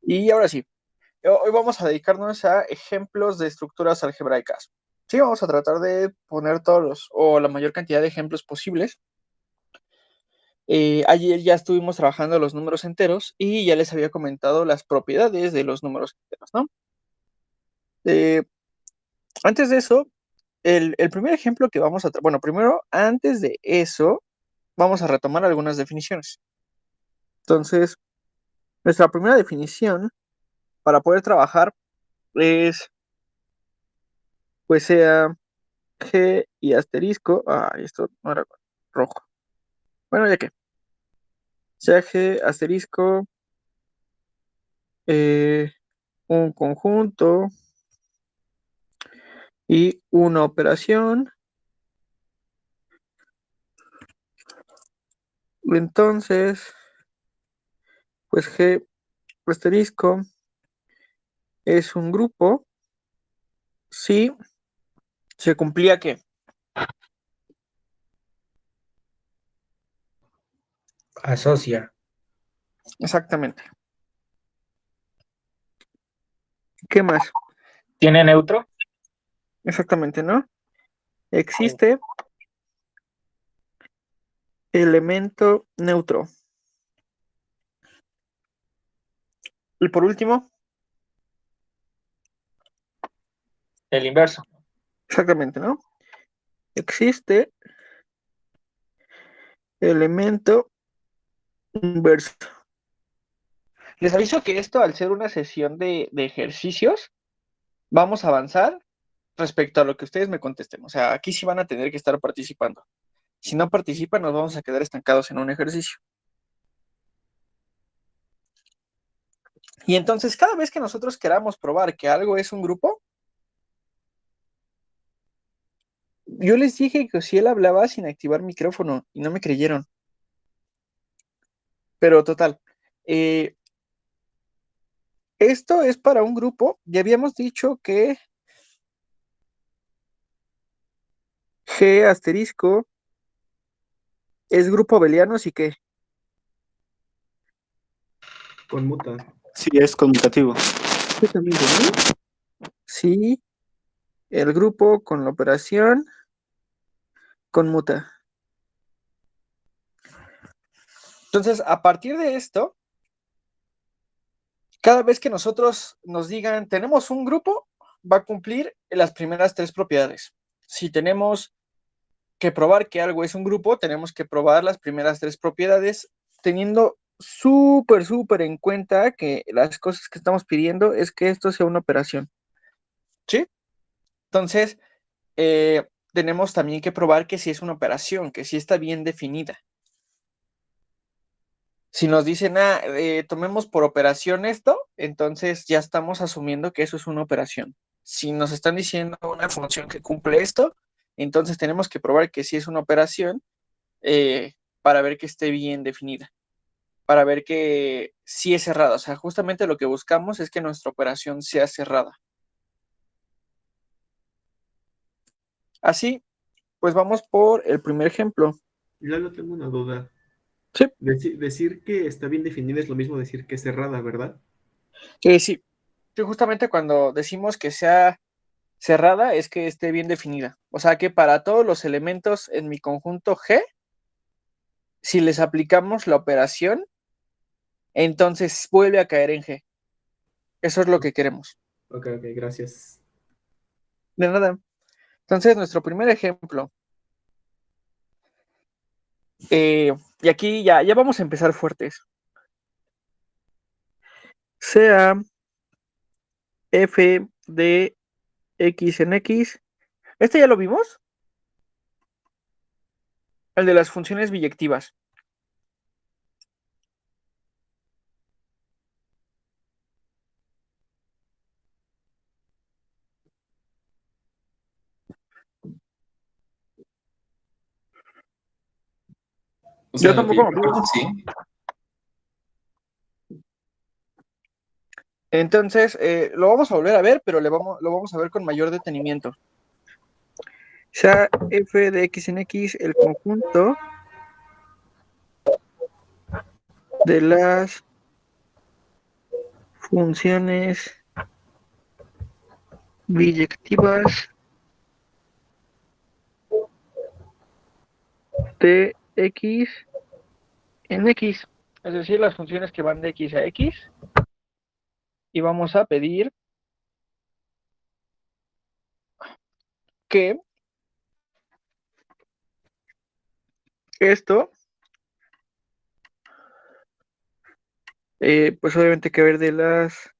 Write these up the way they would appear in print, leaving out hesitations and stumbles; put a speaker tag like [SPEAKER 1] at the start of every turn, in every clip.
[SPEAKER 1] Y ahora sí, hoy vamos a dedicarnos a ejemplos de estructuras algebraicas. Sí, vamos a tratar de poner todos o la mayor cantidad de ejemplos posibles. Ayer ya estuvimos trabajando los números enteros y ya les había comentado las propiedades de los números enteros, ¿no? Eh, Antes de eso, el primer ejemplo que vamos a... Bueno, primero, antes de eso, vamos a retomar algunas definiciones. Entonces, nuestra primera definición para poder trabajar es, pues sea G y asterisco. Esto no era rojo. Bueno, ya que sea G asterisco, eh, un conjunto y una operación. Entonces, pues G asterisco es un grupo si se cumplía ¿qué?
[SPEAKER 2] Asocia.
[SPEAKER 1] Exactamente. ¿Qué más?
[SPEAKER 2] ¿Tiene neutro?
[SPEAKER 1] Exactamente, ¿no? Existe elemento neutro. Y por último,
[SPEAKER 2] El inverso.
[SPEAKER 1] exactamente, ¿no? Existe elemento inverso. Les aviso que esto, al ser una sesión de ejercicios, vamos a avanzar respecto a lo que ustedes me contesten. O sea, aquí sí van a tener que estar participando. Si no participan, nos vamos a quedar estancados en un ejercicio. Y entonces, cada vez que nosotros queramos probar que algo es un grupo, yo les dije que si él hablaba sin activar micrófono y no me creyeron. Pero total, eh, esto es para un grupo. Ya habíamos dicho que G asterisco es grupo abeliano, así que
[SPEAKER 3] Conmuta.
[SPEAKER 4] Sí, es conmutativo.
[SPEAKER 1] exactamente, ¿no? Sí, el grupo con la operación conmuta. Entonces, a partir de esto, cada vez que nosotros nos digan, tenemos un grupo, va a cumplir las primeras tres propiedades. Si tenemos que probar que algo es un grupo, tenemos que probar las primeras tres propiedades, teniendo súper en cuenta que las cosas que estamos pidiendo es que esto sea una operación. ¿Sí? Entonces, tenemos también que probar que sí es una operación, que sí está bien definida. Si nos dicen, tomemos por operación esto, entonces ya estamos asumiendo que eso es una operación. Si nos están diciendo una función que cumple esto, entonces tenemos que probar que sí es una operación para ver que esté bien definida, para ver que sí es cerrada. O sea, justamente lo que buscamos es que nuestra operación sea cerrada. Así, pues vamos por el primer ejemplo.
[SPEAKER 3] Lalo, tengo una duda.
[SPEAKER 1] Sí,
[SPEAKER 3] Decir que está bien definida es lo mismo decir que es cerrada, ¿verdad?
[SPEAKER 1] sí. Sí, justamente cuando decimos que sea cerrada es que esté bien definida. O sea que para todos los elementos en mi conjunto G, si les aplicamos la operación, entonces vuelve a caer en G. Eso es lo que queremos.
[SPEAKER 3] Ok, gracias.
[SPEAKER 1] De nada. Entonces, nuestro primer ejemplo. Y aquí ya vamos a empezar fuertes. Sea f de x en x. ¿Este ya lo vimos? El de las funciones biyectivas.
[SPEAKER 5] O sea,
[SPEAKER 1] Yo
[SPEAKER 5] lo que
[SPEAKER 1] tampoco
[SPEAKER 5] yo
[SPEAKER 1] me acuerdo.
[SPEAKER 5] recuerdo, sí.
[SPEAKER 1] Entonces, lo vamos a volver a ver, pero lo vamos a ver con mayor detenimiento. Sea f de x en x el conjunto de las funciones biyectivas de x en x, es decir, las funciones que van de x a x, y vamos a pedir que esto, pues obviamente que ver de las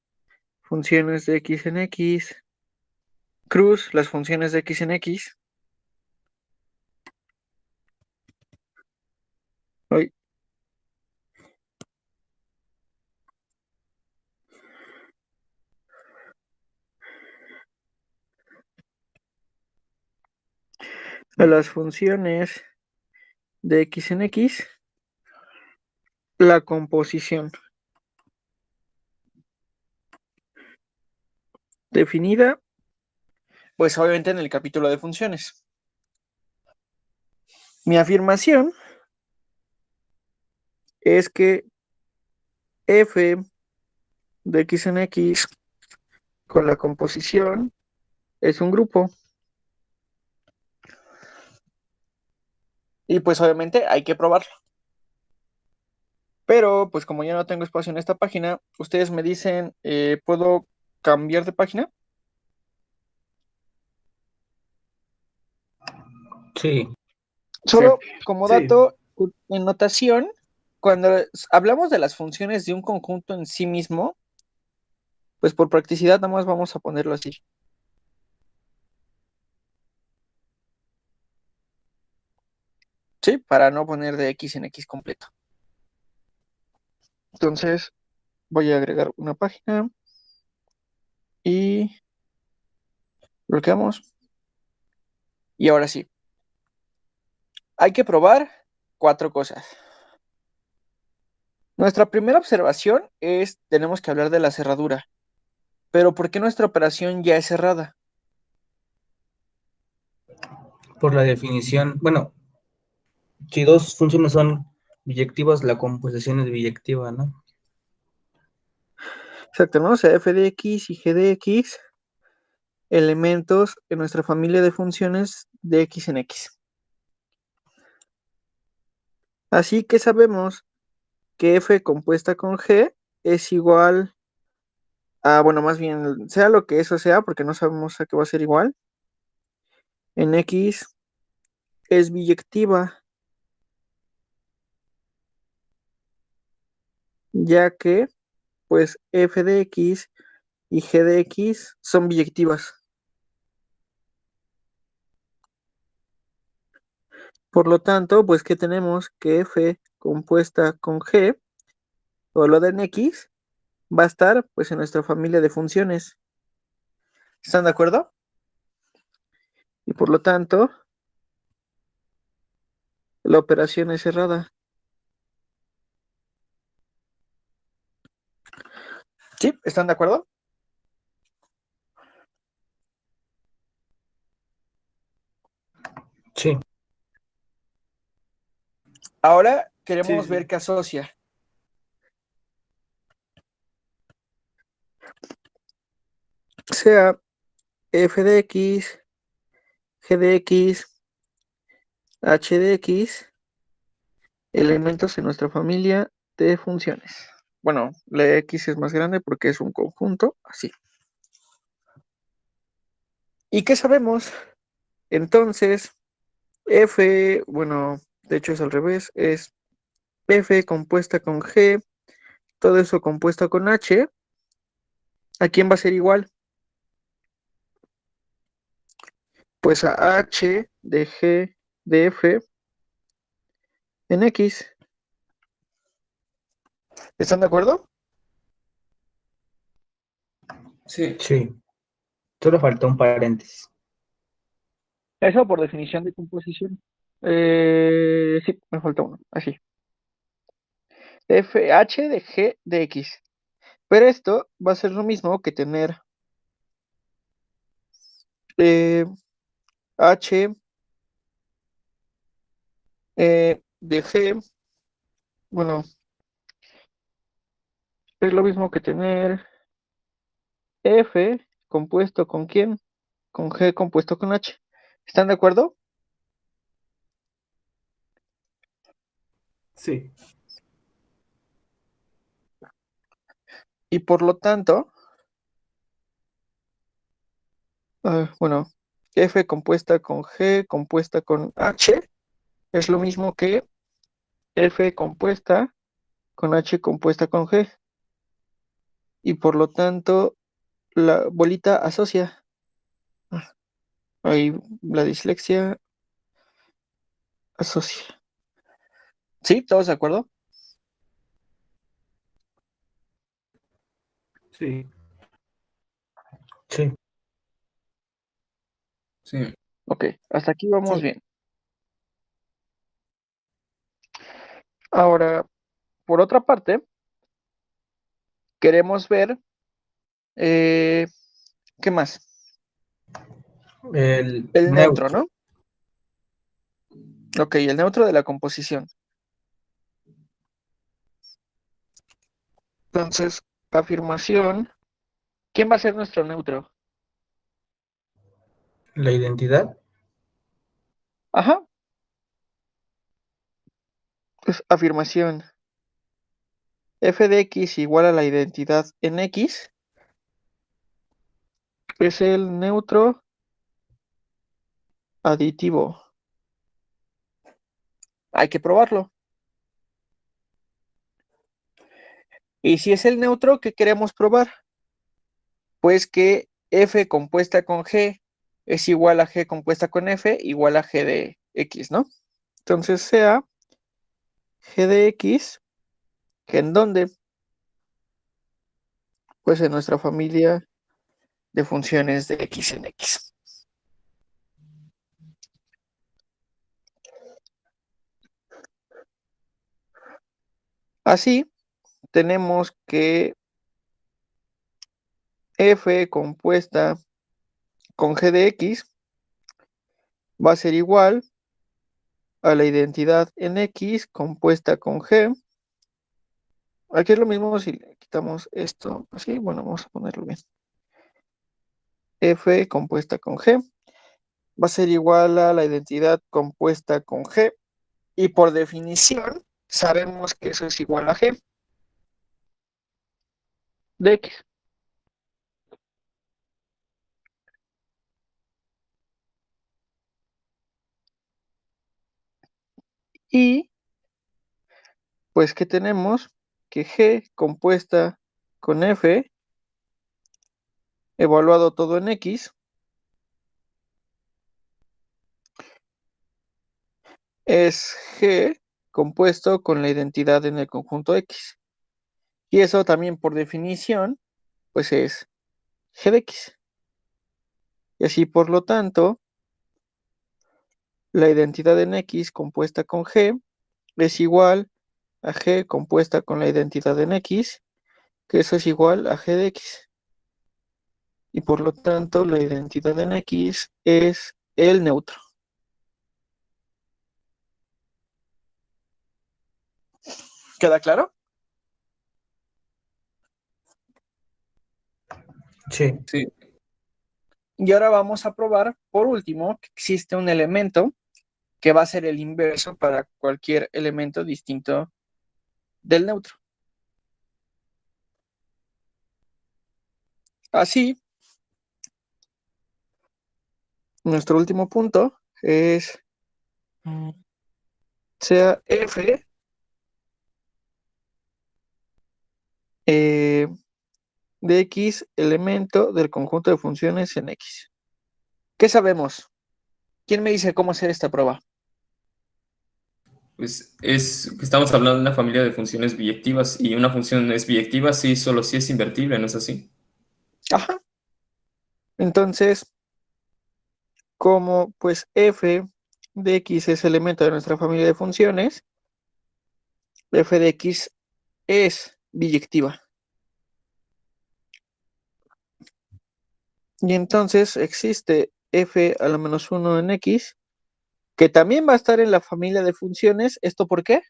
[SPEAKER 1] funciones de x en x, cruz las funciones de x en x, hoy, a las funciones de x en x, la composición definida, pues obviamente en el capítulo de funciones. Mi afirmación es que f de x en x con la composición es un grupo. Y pues obviamente hay que probarlo. Pero pues como ya no tengo espacio en esta página, ustedes me dicen, ¿puedo cambiar de página?
[SPEAKER 2] Sí.
[SPEAKER 1] Solo como
[SPEAKER 3] Sí.
[SPEAKER 1] dato, en notación, cuando hablamos de las funciones de un conjunto en sí mismo, pues por practicidad nada más vamos a ponerlo así. Sí, para no poner de x en x completo. Entonces voy a agregar una página y bloqueamos. Y ahora sí, hay que probar 4 cosas. Nuestra primera observación es, tenemos que hablar de la cerradura. Pero ¿por qué nuestra operación ya es cerrada?
[SPEAKER 2] Por la definición, bueno, si dos funciones son biyectivas, la composición es biyectiva, ¿no?
[SPEAKER 1] Exacto, ¿no? O sea, f de x y g de x, elementos en nuestra familia de funciones de x en x. Así que sabemos que f compuesta con g es igual a, bueno, más bien, sea lo que eso sea, porque no sabemos a qué va a ser igual, en x es biyectiva, ya que, pues, f de x y g de x son biyectivas. Por lo tanto, pues, ¿qué tenemos? Que f compuesta con g, o lo de en x, va a estar, pues, en nuestra familia de funciones. ¿Están de acuerdo? Y por lo tanto, la operación es cerrada. ¿Sí? ¿Están de acuerdo?
[SPEAKER 2] Sí.
[SPEAKER 1] Ahora
[SPEAKER 3] Sí,
[SPEAKER 1] queremos ver
[SPEAKER 3] sí.
[SPEAKER 1] qué asocia. Sea f de x, g de x, h de x, elementos en nuestra familia de funciones. Bueno, la x es más grande porque es un conjunto, así. ¿Y qué sabemos? Entonces, f, bueno, de hecho es al revés, es f compuesta con g, todo eso compuesto con h, ¿a quién va a ser igual? Pues a h de g de f en x. ¿Están de acuerdo?
[SPEAKER 3] Sí.
[SPEAKER 2] Sí. Solo faltó un paréntesis.
[SPEAKER 1] Eso por definición de composición. Sí, me falta uno, así. f h de g de x. Pero esto va a ser lo mismo que tener eh, h de g, bueno, es lo mismo que tener F compuesto con quién? Con G compuesto con H. ¿Están de acuerdo?
[SPEAKER 3] Sí,
[SPEAKER 1] Y por lo tanto, bueno, F compuesta con G compuesta con H es lo mismo que F compuesta con H compuesta con G. Y por lo tanto, la bolita asocia. Ahí la dislexia asocia. ¿Sí? ¿Todos de acuerdo?
[SPEAKER 3] sí.
[SPEAKER 2] Sí.
[SPEAKER 4] Sí.
[SPEAKER 1] Ok, hasta aquí vamos
[SPEAKER 4] Sí.
[SPEAKER 1] bien. Ahora, por otra parte, queremos ver, ¿qué más?
[SPEAKER 2] El
[SPEAKER 1] El neutro,
[SPEAKER 2] neutro.
[SPEAKER 1] ¿no? Ok, el neutro de la composición. Entonces, afirmación. ¿Quién va a ser nuestro neutro?
[SPEAKER 2] La identidad.
[SPEAKER 1] Ajá. Pues afirmación. F de X igual a la identidad en X es el neutro aditivo. Hay que probarlo. Y si es el neutro, ¿qué queremos probar? Pues que F compuesta con G es igual a G compuesta con F igual a G de X, ¿no? Entonces sea G de X, ¿que en dónde? Pues en nuestra familia de funciones de X en X. Así, tenemos que F compuesta con G de X va a ser igual a la identidad en X compuesta con G. Aquí es lo mismo si le quitamos esto así. Bueno, vamos a ponerlo bien. F compuesta con G va a ser igual a la identidad compuesta con G. Y por definición, sabemos que eso es igual a G de X. Y pues que tenemos que G compuesta con F, evaluado todo en X, es G compuesto con la identidad en el conjunto X. Y eso también por definición, pues es G de X. Y así por lo tanto, la identidad en X compuesta con G es igual a G compuesta con la identidad en X, que eso es igual a G de X. Y por lo tanto, la identidad en X es el neutro. ¿Queda claro?
[SPEAKER 2] Sí.
[SPEAKER 4] Sí.
[SPEAKER 1] Y ahora vamos a probar, por último, que existe un elemento que va a ser el inverso para cualquier elemento distinto del neutro. Así, nuestro último punto es sea F de X elemento del conjunto de funciones en X. ¿Qué sabemos? ¿Quién me dice cómo hacer esta prueba?
[SPEAKER 4] Pues estamos hablando de una familia de funciones biyectivas y una función es biyectiva sí, solo si es invertible, ¿no es así?
[SPEAKER 1] Ajá. Entonces, como pues F de X es elemento de nuestra familia de funciones, F de X es biyectiva. Y entonces existe F a la menos 1 en X, que también va a estar en la familia de funciones. ¿Esto por qué?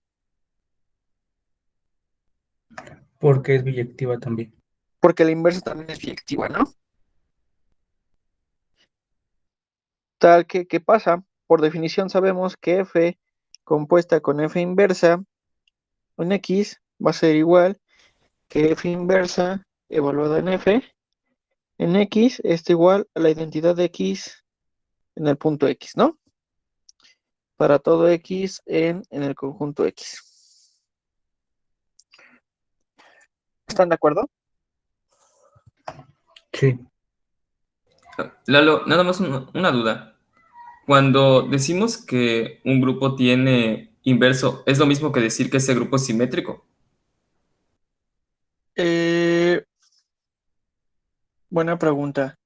[SPEAKER 2] Porque es biyectiva también.
[SPEAKER 1] porque la inversa también es biyectiva, ¿no? Tal que, ¿qué pasa? Por definición sabemos que f compuesta con f inversa en x va a ser igual que f inversa evaluada en f en x es igual a la identidad de x en el punto x, ¿no? Para todo x en el conjunto x. ¿Están de acuerdo?
[SPEAKER 2] Sí.
[SPEAKER 4] Lalo, nada más una duda. Cuando decimos que un grupo tiene inverso, ¿es lo mismo que decir que ese grupo es simétrico?
[SPEAKER 1] Buena pregunta.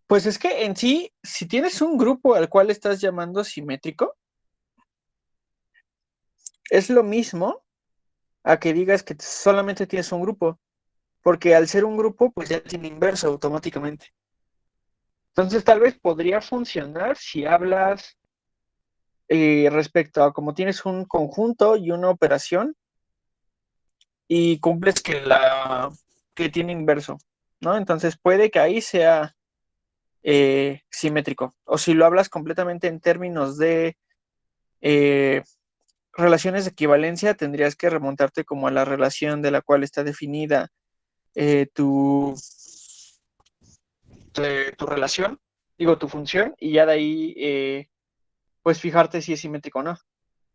[SPEAKER 1] Pues es que en sí, si tienes un grupo al cual estás llamando simétrico, es lo mismo a que digas que solamente tienes un grupo, porque al ser un grupo, pues ya tiene inverso automáticamente. Entonces, tal vez podría funcionar si hablas respecto a cómo tienes un conjunto y una operación y cumples que tiene inverso, ¿no? Entonces, puede que ahí sea simétrico. O si lo hablas completamente en términos de eh, relaciones de equivalencia, tendrías que remontarte como a la relación de la cual está definida eh, tu, tu relación, digo, tu función, y ya de ahí, pues fijarte si es simétrico o no.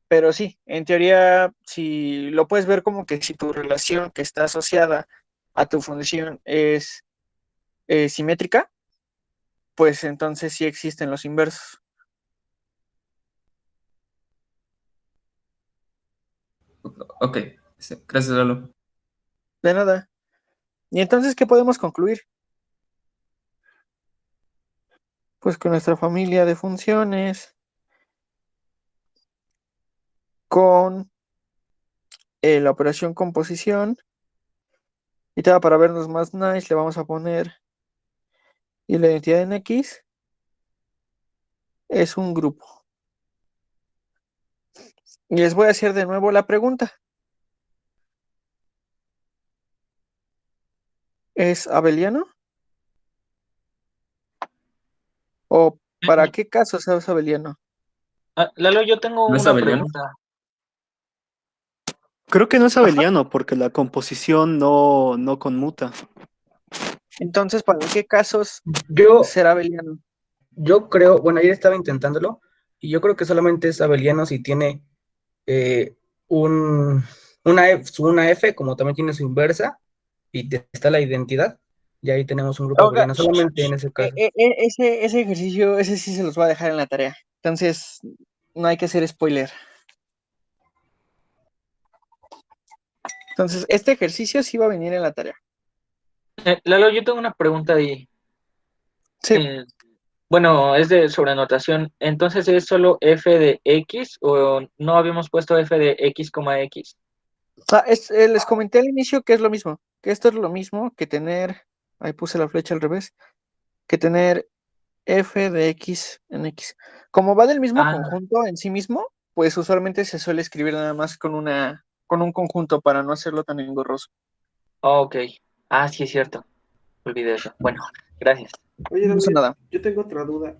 [SPEAKER 1] Pero sí, en teoría, si lo puedes ver como que si tu relación que está asociada a tu función es simétrica, pues entonces sí existen los inversos.
[SPEAKER 4] Ok, sí, gracias, Lalo.
[SPEAKER 1] De nada. ¿Y entonces qué podemos concluir? Pues con nuestra familia de funciones, con la operación composición, y tal, para vernos más nice, le vamos a poner, y la identidad en X es un grupo. Y les voy a hacer de nuevo la pregunta. ¿Es abeliano? ¿O para qué casos es abeliano?
[SPEAKER 5] Lalo, yo tengo
[SPEAKER 4] ¿No es
[SPEAKER 5] una
[SPEAKER 4] abeliano?
[SPEAKER 5] pregunta.
[SPEAKER 3] Creo que no es
[SPEAKER 1] Ajá.
[SPEAKER 3] abeliano porque la composición no conmuta.
[SPEAKER 1] Entonces, ¿para qué casos
[SPEAKER 2] Yo,
[SPEAKER 1] será abeliano?
[SPEAKER 2] yo creo, bueno, ayer estaba intentándolo y yo creo que solamente es abeliano si tiene eh, un, una F, como también tiene su inversa, y está la identidad, y ahí tenemos un grupo
[SPEAKER 1] Oiga,
[SPEAKER 2] abeliano, solamente en ese caso.
[SPEAKER 1] ese ejercicio, ese sí se los va a dejar en la tarea. Entonces, no hay que hacer spoiler. Entonces, este ejercicio sí va a venir en la tarea.
[SPEAKER 5] Lalo, yo tengo una pregunta ahí.
[SPEAKER 1] Sí.
[SPEAKER 5] Bueno, es de sobrenotación. Entonces, ¿es solo f de x o no habíamos puesto f de x, x?
[SPEAKER 1] Les comenté al inicio que es lo mismo, que esto es lo mismo que tener, ahí puse la flecha al revés, que tener f de x en x. Como va del mismo
[SPEAKER 5] Ah,
[SPEAKER 1] conjunto en sí mismo, pues usualmente se suele escribir nada más con un conjunto para no hacerlo tan engorroso.
[SPEAKER 5] ok. Ah, sí, es cierto. Olvidé eso. Bueno, gracias.
[SPEAKER 3] Oye,
[SPEAKER 1] No pasa
[SPEAKER 3] David,
[SPEAKER 1] nada.
[SPEAKER 3] yo tengo otra duda.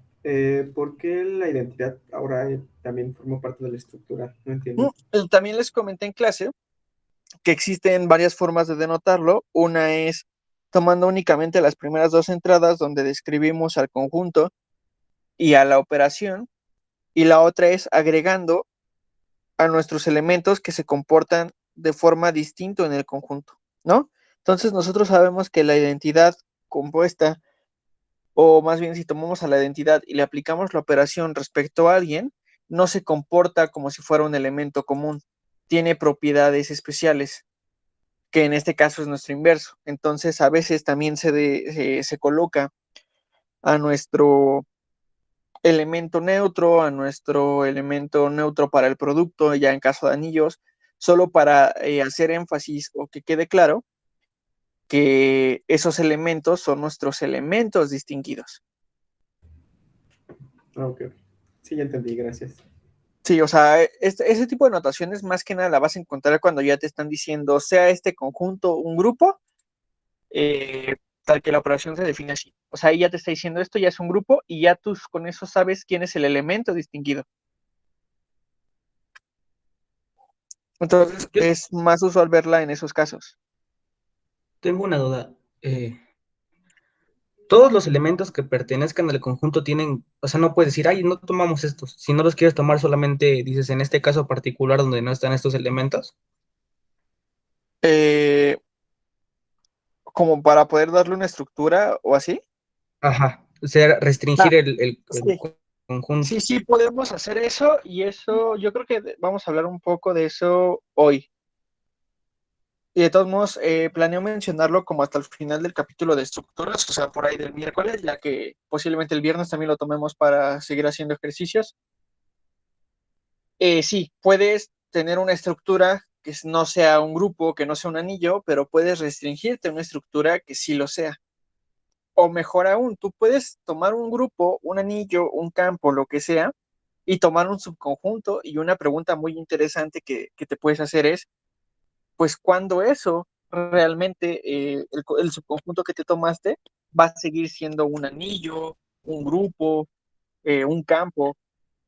[SPEAKER 3] ¿Por qué la identidad ahora también forma parte de la estructura? No entiendo.
[SPEAKER 1] También les comenté en clase que existen varias formas de denotarlo. Una es tomando únicamente las primeras dos entradas donde describimos al conjunto y a la operación, y la otra es agregando a nuestros elementos que se comportan de forma distinta en el conjunto, ¿no? Entonces nosotros sabemos que la identidad compuesta, o más bien si tomamos a la identidad y le aplicamos la operación respecto a alguien, no se comporta como si fuera un elemento común, tiene propiedades especiales, que en este caso es nuestro inverso. Entonces a veces también se coloca a nuestro elemento neutro para el producto, ya en caso de anillos, solo para hacer énfasis o que quede claro que esos elementos son nuestros elementos distinguidos.
[SPEAKER 3] Ah, ok. Sí, ya entendí, gracias.
[SPEAKER 1] Sí, o sea, ese tipo de notaciones más que nada la vas a encontrar cuando ya te están diciendo, sea este conjunto un grupo, tal que la operación se define así. O sea, ahí ya te está diciendo esto ya es un grupo y ya tú con eso sabes quién es el elemento distinguido. Entonces
[SPEAKER 2] Yo
[SPEAKER 1] es más usual verla en esos casos.
[SPEAKER 2] tengo una duda. Todos los elementos que pertenezcan al conjunto tienen, o sea, no puedes decir, ay, no tomamos estos. Si no los quieres tomar, solamente dices, en este caso particular donde no están estos elementos.
[SPEAKER 1] Eh, Como para poder darle una estructura o así.
[SPEAKER 2] Ajá. O sea,
[SPEAKER 1] Ah,
[SPEAKER 2] restringir el
[SPEAKER 1] sí.
[SPEAKER 2] conjunto.
[SPEAKER 1] Sí, podemos hacer eso y eso, yo creo que vamos a hablar un poco de eso hoy. Y de todos modos, planeo mencionarlo como hasta el final del capítulo de estructuras, o sea, por ahí del miércoles, ya que posiblemente el viernes también lo tomemos para seguir haciendo ejercicios. Sí, puedes tener una estructura que no sea un grupo, que no sea un anillo, pero puedes restringirte a una estructura que sí lo sea. O mejor aún, tú puedes tomar un grupo, un anillo, un campo, lo que sea, y tomar un subconjunto. Y una pregunta muy interesante que te puedes hacer es, pues, ¿cuándo eso realmente, el subconjunto que te tomaste, va a seguir siendo un anillo, un grupo, un campo?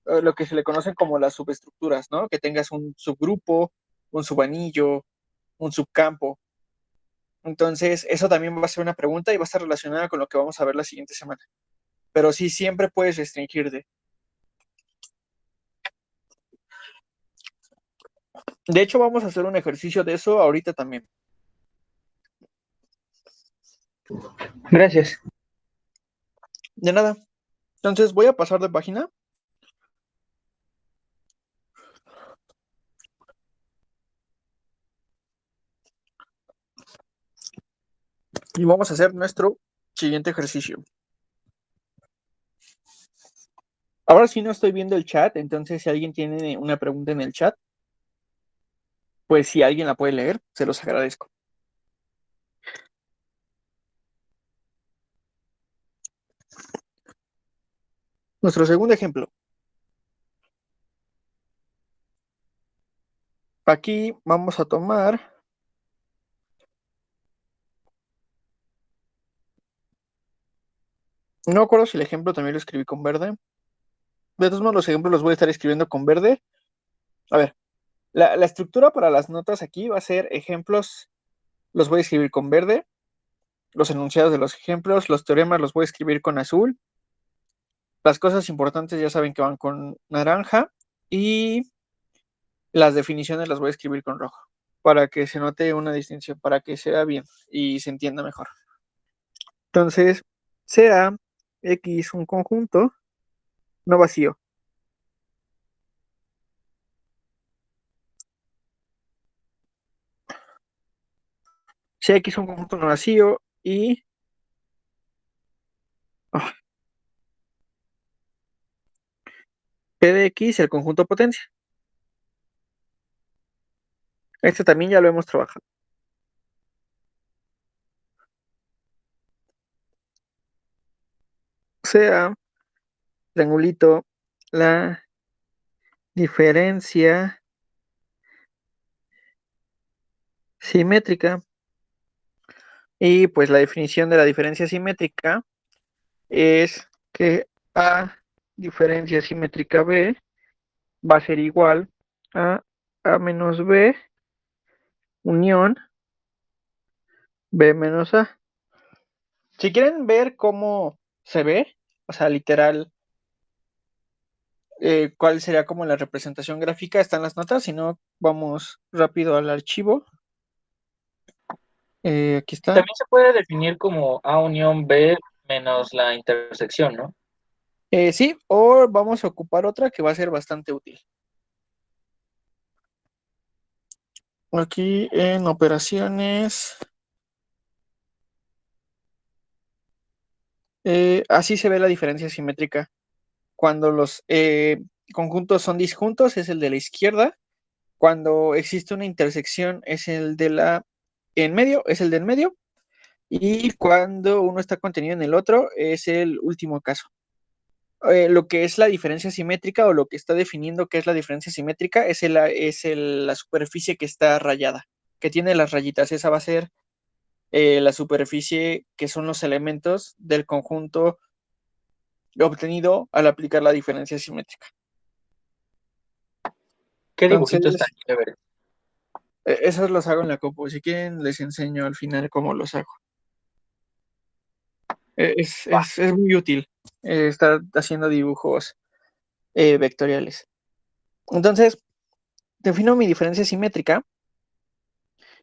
[SPEAKER 1] Lo que se le conocen como las subestructuras, ¿no? Que tengas un subgrupo, un subanillo, un subcampo. Entonces, eso también va a ser una pregunta y va a estar relacionada con lo que vamos a ver la siguiente semana. Pero sí, siempre puedes restringirte. De hecho, vamos a hacer un ejercicio de eso ahorita también.
[SPEAKER 2] Gracias.
[SPEAKER 1] De nada. Entonces, voy a pasar de página. Y vamos a hacer nuestro siguiente ejercicio. Ahora sí no estoy viendo el chat, entonces si alguien tiene una pregunta en el chat, pues si alguien la puede leer, se los agradezco. Nuestro segundo ejemplo. Aquí vamos a tomar, no me acuerdo si el ejemplo también lo escribí con verde. De todos modos, los ejemplos los voy a estar escribiendo con verde. A ver, la estructura para las notas aquí va a ser ejemplos, los voy a escribir con verde. Los enunciados de los ejemplos, los teoremas los voy a escribir con azul. Las cosas importantes ya saben que van con naranja. Y las definiciones las voy a escribir con rojo, para que se note una distinción, para que sea bien y se entienda mejor. Entonces, sea X un conjunto no vacío. Sea X un conjunto no vacío y P de X el conjunto potencia. Este también ya lo hemos trabajado. Sea triangulito la diferencia simétrica. Y pues la definición de la diferencia simétrica es que A diferencia simétrica B va a ser igual a A menos B unión B menos A. Si quieren ver cómo se ve, o sea, literal, cuál sería como la representación gráfica, están las notas, si no, vamos rápido al archivo. Aquí está.
[SPEAKER 5] También se puede definir como A unión B menos la intersección, ¿no?
[SPEAKER 1] Sí, o vamos a ocupar otra que va a ser bastante útil. Aquí en operaciones, así se ve la diferencia simétrica. Cuando los conjuntos son disjuntos es el de la izquierda. Cuando existe una intersección es el de la en medio, es el del medio. Y cuando uno está contenido en el otro es el último caso. lo que es la diferencia simétrica o lo que está definiendo qué es la diferencia simétrica es la superficie que está rayada, que tiene las rayitas. Esa va a ser la superficie que son los elementos del conjunto obtenido al aplicar la diferencia simétrica.
[SPEAKER 5] ¿Qué dibujitos
[SPEAKER 1] Entonces,
[SPEAKER 5] tan chéveres?
[SPEAKER 1] esos los hago en la compu. Si quieren, les enseño al final cómo los hago. Es muy útil estar haciendo dibujos vectoriales. Entonces, defino mi diferencia simétrica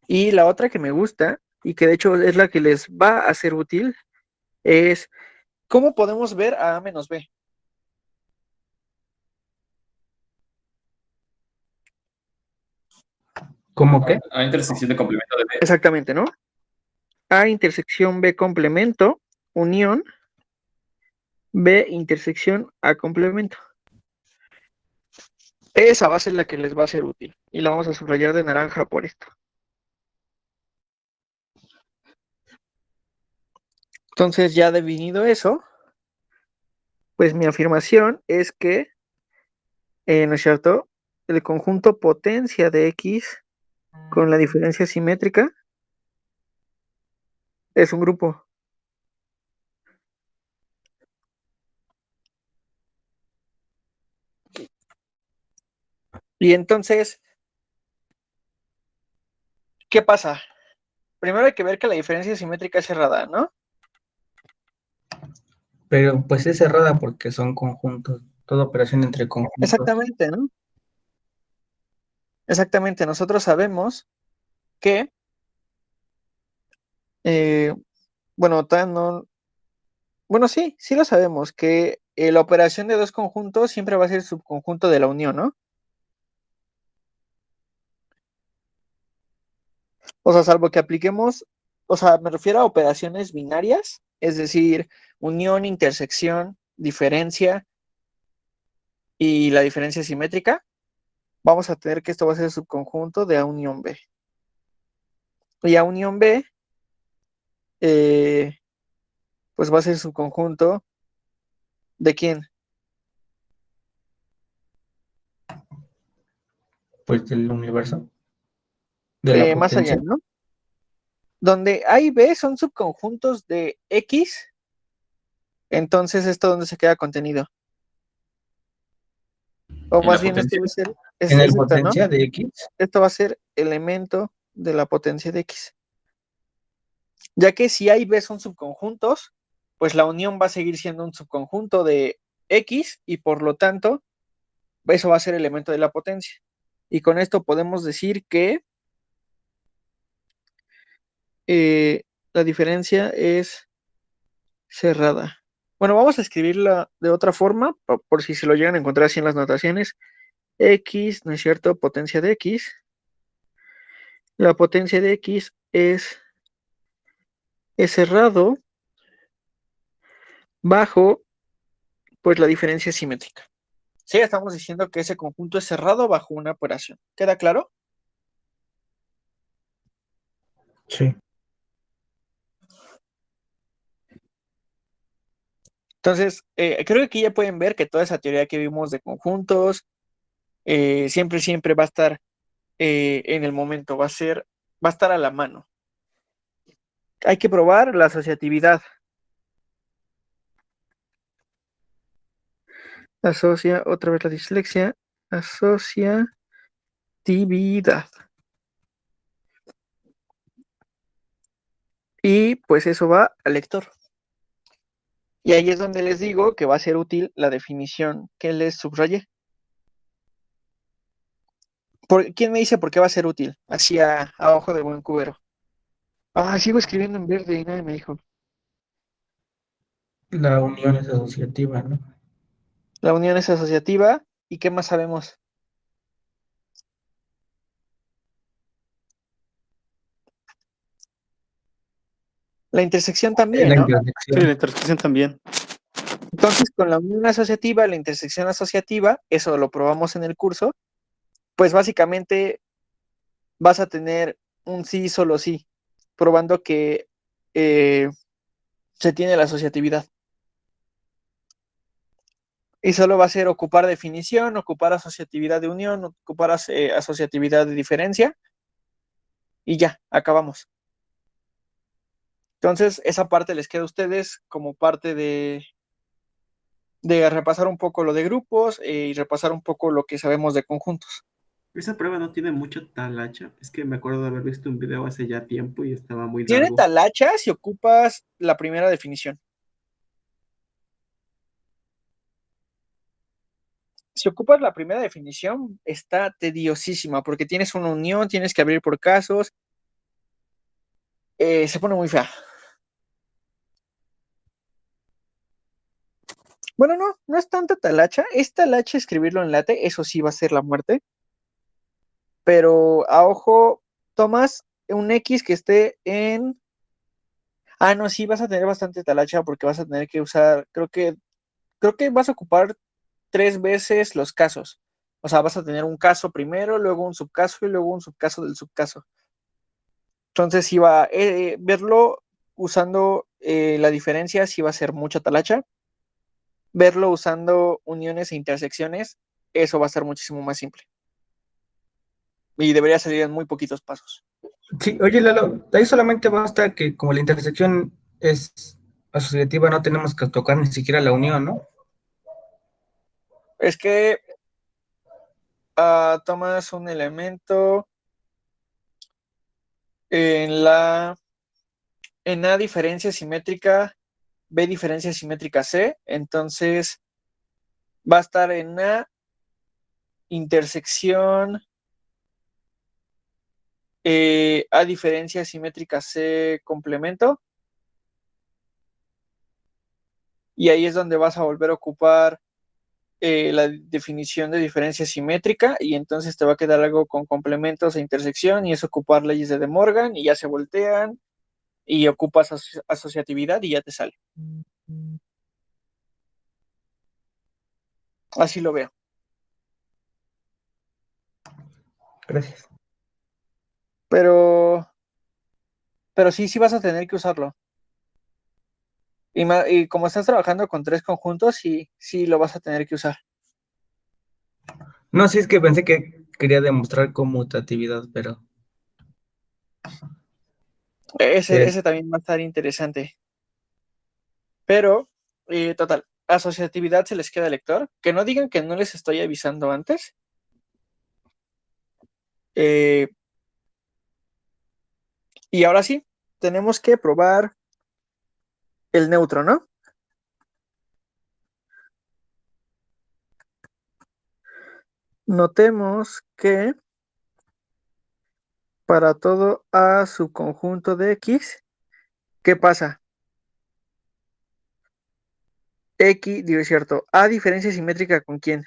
[SPEAKER 1] y la otra que me gusta y que de hecho es la que les va a ser útil es cómo podemos ver a menos b.
[SPEAKER 2] ¿Cómo qué?
[SPEAKER 4] A intersección de complemento de B.
[SPEAKER 1] Exactamente, ¿no? A intersección B complemento, unión, B intersección A complemento. Esa va a ser la que les va a ser útil y la vamos a subrayar de naranja por esto. Entonces, ya definido eso, pues mi afirmación es que, ¿no es cierto? El conjunto potencia de X con la diferencia simétrica es un grupo. Y entonces, ¿qué pasa? Primero hay que ver que la diferencia simétrica es cerrada, ¿no?
[SPEAKER 2] Pero pues es cerrada porque son conjuntos, toda operación entre conjuntos.
[SPEAKER 1] Exactamente, ¿no? Exactamente, nosotros sabemos que, bueno, sí lo sabemos, que la operación de dos conjuntos siempre va a ser el subconjunto de la unión, ¿no? O sea, salvo que apliquemos, o sea, me refiero a operaciones binarias, es decir, unión, intersección, diferencia y la diferencia simétrica, vamos a tener que esto va a ser el subconjunto de A unión B. Y A unión B, pues va a ser el subconjunto ¿de quién?
[SPEAKER 2] Pues del universo, de la
[SPEAKER 1] Más allá,
[SPEAKER 2] potencia.
[SPEAKER 1] ¿no? Donde A y B son subconjuntos de X, entonces esto donde se queda contenido. O
[SPEAKER 4] En
[SPEAKER 1] más
[SPEAKER 4] la
[SPEAKER 1] bien esto
[SPEAKER 4] potencia.
[SPEAKER 1] va a ser,
[SPEAKER 2] En el
[SPEAKER 1] esto, ¿no?
[SPEAKER 2] potencia de X,
[SPEAKER 1] Esto va a ser elemento de la potencia de X. Ya que si A y B son subconjuntos, pues la unión va a seguir siendo un subconjunto de X y por lo tanto, eso va a ser elemento de la potencia. Y con esto podemos decir que la diferencia es cerrada. Bueno, vamos a escribirla de otra forma, por si se lo llegan a encontrar así en las notaciones. X, ¿no es cierto? Potencia de X. La potencia de X es cerrado bajo, pues, la diferencia simétrica. Sí, estamos diciendo que ese conjunto es cerrado bajo una operación. ¿Queda claro?
[SPEAKER 2] sí.
[SPEAKER 1] Entonces, creo que aquí ya pueden ver que toda esa teoría que vimos de conjuntos siempre va a estar en el momento, va a estar a la mano. Hay que probar la asociatividad. Asocia otra vez la dislexia. Asociatividad. Y pues eso va al lector. Y ahí es donde les digo que va a ser útil la definición que les subrayé. ¿Quién me dice por qué va a ser útil? Así a ojo de buen cubero. Sigo escribiendo en verde y nadie me dijo.
[SPEAKER 2] La unión es asociativa, ¿no?
[SPEAKER 1] La unión es asociativa. ¿Y qué más sabemos? La intersección también,
[SPEAKER 2] La
[SPEAKER 1] ¿no?
[SPEAKER 6] Sí,
[SPEAKER 2] intersección.
[SPEAKER 6] la intersección también.
[SPEAKER 1] Entonces, con la unión asociativa, la intersección asociativa, eso lo probamos en el curso, pues básicamente vas a tener un sí, solo sí, probando que se tiene la asociatividad. Y solo va a ser ocupar definición, ocupar asociatividad de unión, ocupar asociatividad de diferencia. Y ya, acabamos. Entonces, esa parte les queda a ustedes como parte de repasar un poco lo de grupos y repasar un poco lo que sabemos de conjuntos.
[SPEAKER 3] Esa prueba no tiene mucha talacha. Es que me acuerdo de haber visto un video hace ya tiempo y estaba muy
[SPEAKER 1] Tiene
[SPEAKER 3] largo.
[SPEAKER 1] talacha si ocupas la primera definición. Si ocupas la primera definición, está tediosísima porque tienes una unión, tienes que abrir por casos. Se pone muy fea. Bueno, no es tanta talacha. Es talacha escribirlo en late, eso sí va a ser la muerte. Pero a ojo, tomas un X que esté en... Ah, no, sí, vas a tener bastante talacha porque vas a tener que usar, creo que vas a ocupar 3 veces los casos. O sea, vas a tener un caso primero, luego un subcaso y luego un subcaso del subcaso. Entonces, sí va, verlo usando la diferencia, sí va a ser mucha talacha. Verlo usando uniones e intersecciones, eso va a ser muchísimo más simple. Y debería salir en muy poquitos pasos.
[SPEAKER 2] Sí, oye, Lalo, ahí solamente basta que como la intersección es asociativa, no tenemos que tocar ni siquiera la unión, ¿no?
[SPEAKER 1] Es que tomas un elemento en A diferencia simétrica, B diferencia simétrica C, entonces va a estar en A intersección A diferencia simétrica C complemento, y ahí es donde vas a volver a ocupar la definición de diferencia simétrica, y entonces te va a quedar algo con complementos e intersección, y es ocupar leyes de De Morgan, y ya se voltean, y ocupas asociatividad, y ya te sale. Así lo veo.
[SPEAKER 2] Gracias.
[SPEAKER 1] Pero sí vas a tener que usarlo. Y como estás trabajando con 3 conjuntos, sí lo vas a tener que usar.
[SPEAKER 2] No, sí es que pensé que quería demostrar conmutatividad, pero es
[SPEAKER 1] Ese también va a estar interesante. Pero, total, asociatividad se les queda al lector. Que no digan que no les estoy avisando antes. Y ahora sí, tenemos que probar el neutro, ¿no? Notemos que para todo A subconjunto de X, ¿qué pasa? X, digo, es cierto, A diferencia simétrica ¿con quién?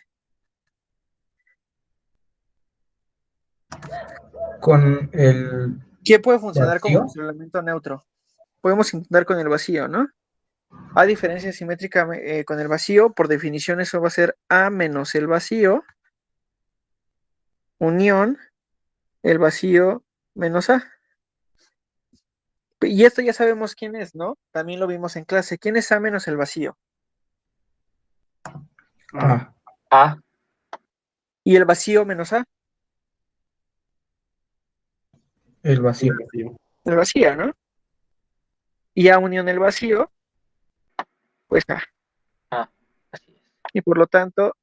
[SPEAKER 2] con el
[SPEAKER 1] ¿Quién puede funcionar como
[SPEAKER 2] vacío.
[SPEAKER 1] nuestro elemento neutro? Podemos intentar con el vacío, ¿no? A diferencia simétrica con el vacío, por definición eso va a ser A menos el vacío, unión, el vacío menos A. Y esto ya sabemos quién es, ¿no? También lo vimos en clase. ¿Quién es A menos el vacío?
[SPEAKER 2] Ah,
[SPEAKER 5] A.
[SPEAKER 1] ¿Y el vacío menos A?
[SPEAKER 2] el vacío.
[SPEAKER 1] El vacío, ¿no? Y A unión el vacío, pues A.
[SPEAKER 5] A. Así es.
[SPEAKER 1] Y por lo tanto,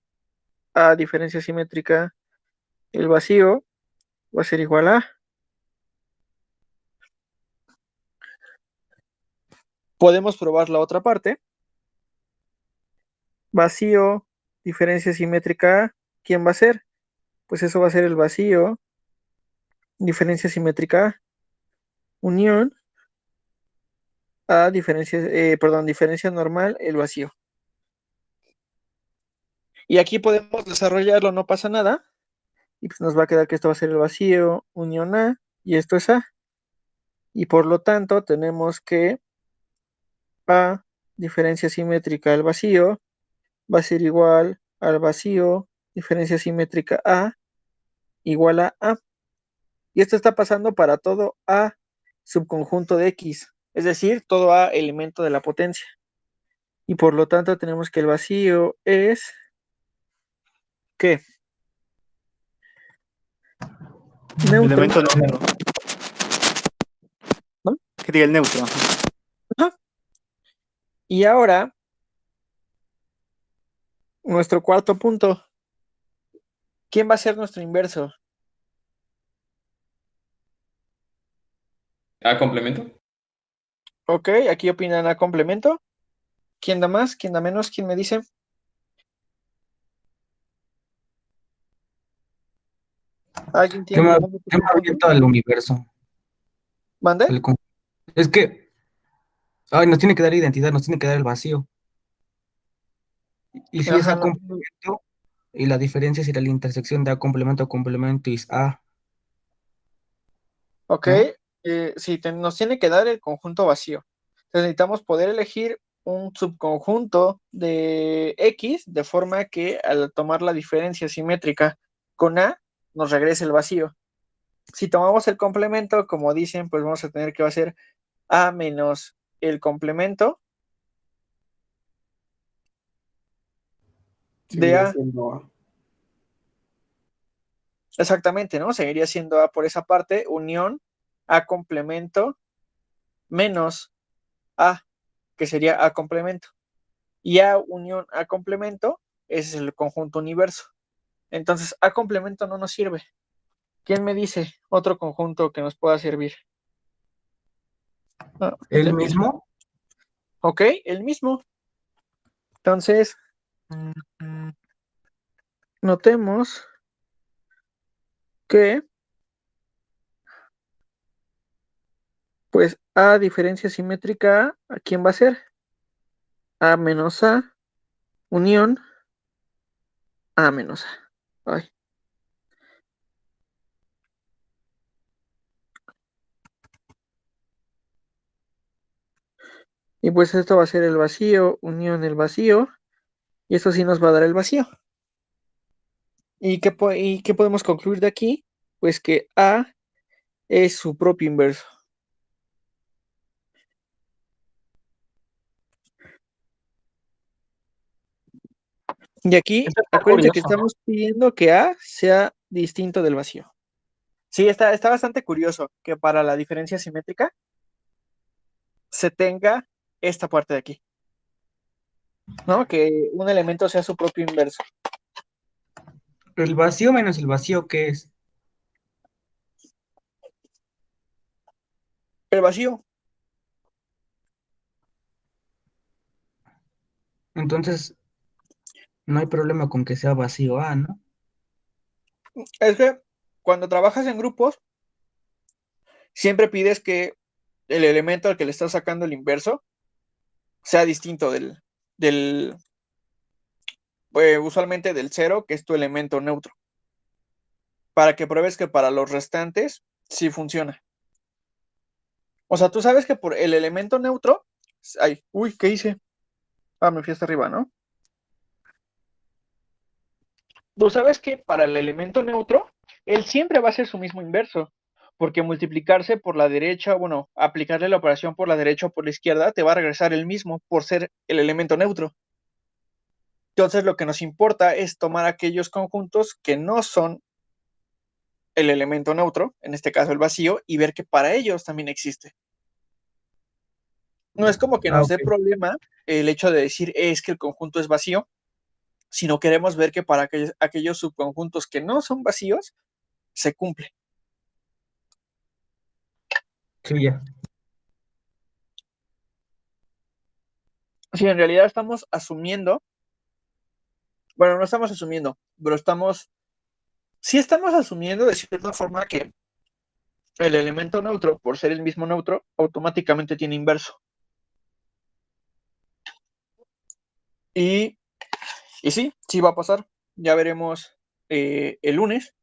[SPEAKER 1] A diferencia simétrica, el vacío va a ser igual a A. Podemos probar la otra parte. Vacío, diferencia simétrica A, ¿quién va a ser? Pues eso va a ser el vacío, diferencia simétrica A, unión a diferencia normal, el vacío. Y aquí podemos desarrollarlo, no pasa nada. Y pues nos va a quedar que esto va a ser el vacío, unión A, y esto es A. Y por lo tanto tenemos que A, diferencia simétrica al vacío, va a ser igual al vacío, diferencia simétrica A, igual a A. Y esto está pasando para todo A subconjunto de X, es decir, todo A elemento de la potencia. Y por lo tanto tenemos que el vacío es ¿Qué? Neutro.
[SPEAKER 6] Elemento neutro.
[SPEAKER 1] ¿No?
[SPEAKER 6] ¿Qué diga el neutro?
[SPEAKER 1] Ajá. Y ahora, nuestro cuarto punto. ¿Quién va a ser nuestro inverso?
[SPEAKER 4] ¿A complemento?
[SPEAKER 1] Ok, aquí opinan a complemento. ¿Quién da más? ¿Quién da menos? ¿Quién me dice? ¿Alguien
[SPEAKER 2] Yo
[SPEAKER 1] tiene
[SPEAKER 2] me,
[SPEAKER 1] algún otro
[SPEAKER 2] yo me
[SPEAKER 1] conjunto?
[SPEAKER 2] aviento al universo.
[SPEAKER 1] ¿Mande?
[SPEAKER 2] al con- Es que, ay, nos tiene que dar identidad, nos tiene que dar el vacío. Y si es
[SPEAKER 1] Ajá,
[SPEAKER 2] A complemento, y la diferencia sería la intersección de A complemento a complemento y es A,
[SPEAKER 1] ok.
[SPEAKER 2] ¿no?
[SPEAKER 1] Sí, nos tiene que dar el conjunto vacío. Entonces necesitamos poder elegir un subconjunto de X de forma que al tomar la diferencia simétrica con A, nos regrese el vacío. Si tomamos el complemento, como dicen, pues vamos a tener que va a ser A menos el complemento de
[SPEAKER 3] Seguiría
[SPEAKER 1] A.
[SPEAKER 3] siendo A.
[SPEAKER 1] Exactamente, ¿no? Seguiría siendo A por esa parte, unión A complemento menos A, que sería A complemento. Y A unión A complemento es el conjunto universo. Entonces, A complemento no nos sirve. ¿Quién me dice otro conjunto que nos pueda servir? Ah,
[SPEAKER 2] El mismo,
[SPEAKER 1] ok, el mismo. Entonces, notemos que, pues, A diferencia simétrica, ¿a quién va a ser? A menos A, unión A menos A. Ay. Y pues esto va a ser el vacío, unión el vacío, y esto sí nos va a dar el vacío. ¿Y qué podemos concluir de aquí? Pues que A es su propio inverso. Y aquí,
[SPEAKER 5] Esto está
[SPEAKER 1] acuérdense que
[SPEAKER 5] curioso, ¿no?
[SPEAKER 1] estamos pidiendo que A sea distinto del vacío. Sí, está bastante curioso que para la diferencia simétrica se tenga esta parte de aquí, ¿no? Que un elemento sea su propio inverso.
[SPEAKER 2] el vacío menos el vacío, ¿qué es?
[SPEAKER 1] El vacío.
[SPEAKER 2] Entonces, no hay problema con que sea vacío A, ¿no?
[SPEAKER 1] Es que cuando trabajas en grupos, siempre pides que el elemento al que le estás sacando el inverso sea distinto del usualmente del cero, que es tu elemento neutro, para que pruebes que para los restantes sí funciona. O sea, tú sabes que por el elemento neutro, ay, uy, ¿qué hice? Ah, me fui hasta arriba, ¿no? Tú sabes que para el elemento neutro, él siempre va a ser su mismo inverso, porque multiplicarse por la derecha, bueno, aplicarle la operación por la derecha o por la izquierda, te va a regresar el mismo por ser el elemento neutro. Entonces, lo que nos importa es tomar aquellos conjuntos que no son el elemento neutro, en este caso el vacío, y ver que para ellos también existe. No es como que
[SPEAKER 2] Ah,
[SPEAKER 1] nos
[SPEAKER 2] ok.
[SPEAKER 1] dé problema el hecho de decir es que el conjunto es vacío, sino queremos ver que para aquellos subconjuntos que no son vacíos, se cumple.
[SPEAKER 2] Sí, ya.
[SPEAKER 1] Si en realidad estamos asumiendo, bueno, no estamos asumiendo, pero sí estamos asumiendo de cierta forma que el elemento neutro, por ser el mismo neutro, automáticamente tiene inverso. Y, y sí va a pasar. Ya veremos el lunes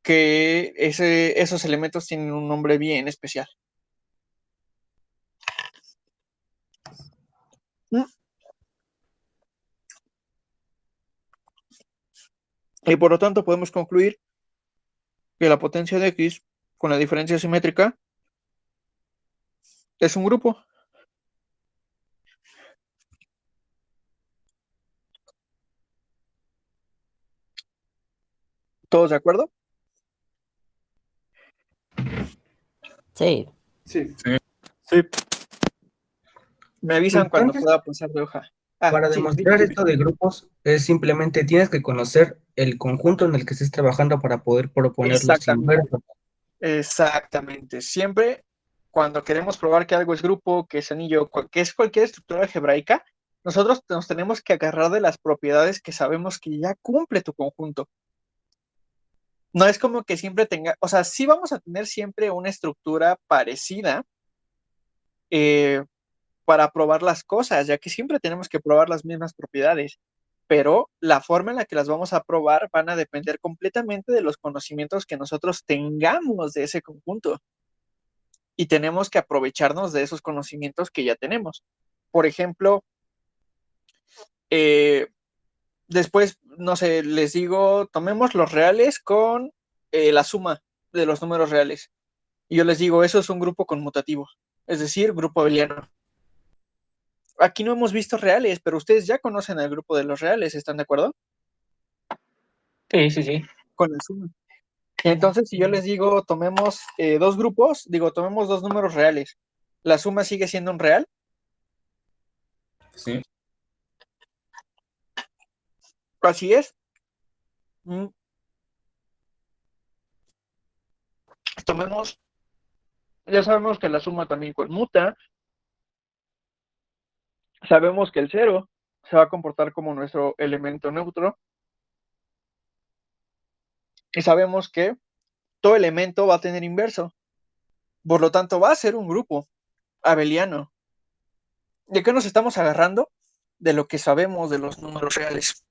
[SPEAKER 1] que esos elementos tienen un nombre bien especial. Mm. Y por lo tanto podemos concluir que la potencia de X con la diferencia simétrica es un grupo. ¿Todos de acuerdo?
[SPEAKER 6] Sí.
[SPEAKER 3] Sí.
[SPEAKER 1] Sí. Me avisan cuando
[SPEAKER 2] Entonces,
[SPEAKER 1] pueda pasar de hoja.
[SPEAKER 2] para
[SPEAKER 1] Sí,
[SPEAKER 2] demostrar
[SPEAKER 1] dime.
[SPEAKER 2] esto de grupos, es simplemente tienes que conocer el conjunto en el que estés trabajando para poder proponer los
[SPEAKER 1] Exactamente.
[SPEAKER 2] inversos.
[SPEAKER 1] Exactamente. Siempre cuando queremos probar que algo es grupo, que es anillo, que es cualquier estructura algebraica, nosotros nos tenemos que agarrar de las propiedades que sabemos que ya cumple tu conjunto. No es como que siempre tenga, o sea, sí vamos a tener siempre una estructura parecida eh, para probar las cosas, ya que siempre tenemos que probar las mismas propiedades, pero la forma en la que las vamos a probar van a depender completamente de los conocimientos que nosotros tengamos de ese conjunto. Y tenemos que aprovecharnos de esos conocimientos que ya tenemos. Por ejemplo, eh, después, no sé, les digo, tomemos los reales con la suma de los números reales. Y yo les digo, eso es un grupo conmutativo, es decir, grupo abeliano. Aquí no hemos visto reales, pero ustedes ya conocen el grupo de los reales, ¿están de acuerdo?
[SPEAKER 5] Sí, sí, sí.
[SPEAKER 1] Con la suma. Entonces, si yo les digo, tomemos dos grupos, digo, tomemos dos números reales, ¿la suma sigue siendo un real?
[SPEAKER 4] Sí.
[SPEAKER 1] Así es. Mm, Tomemos, ya sabemos que la suma también conmuta, sabemos que el cero se va a comportar como nuestro elemento neutro y sabemos que todo elemento va a tener inverso, por lo tanto va a ser un grupo abeliano. ¿De qué nos estamos agarrando? De lo que sabemos de los números reales.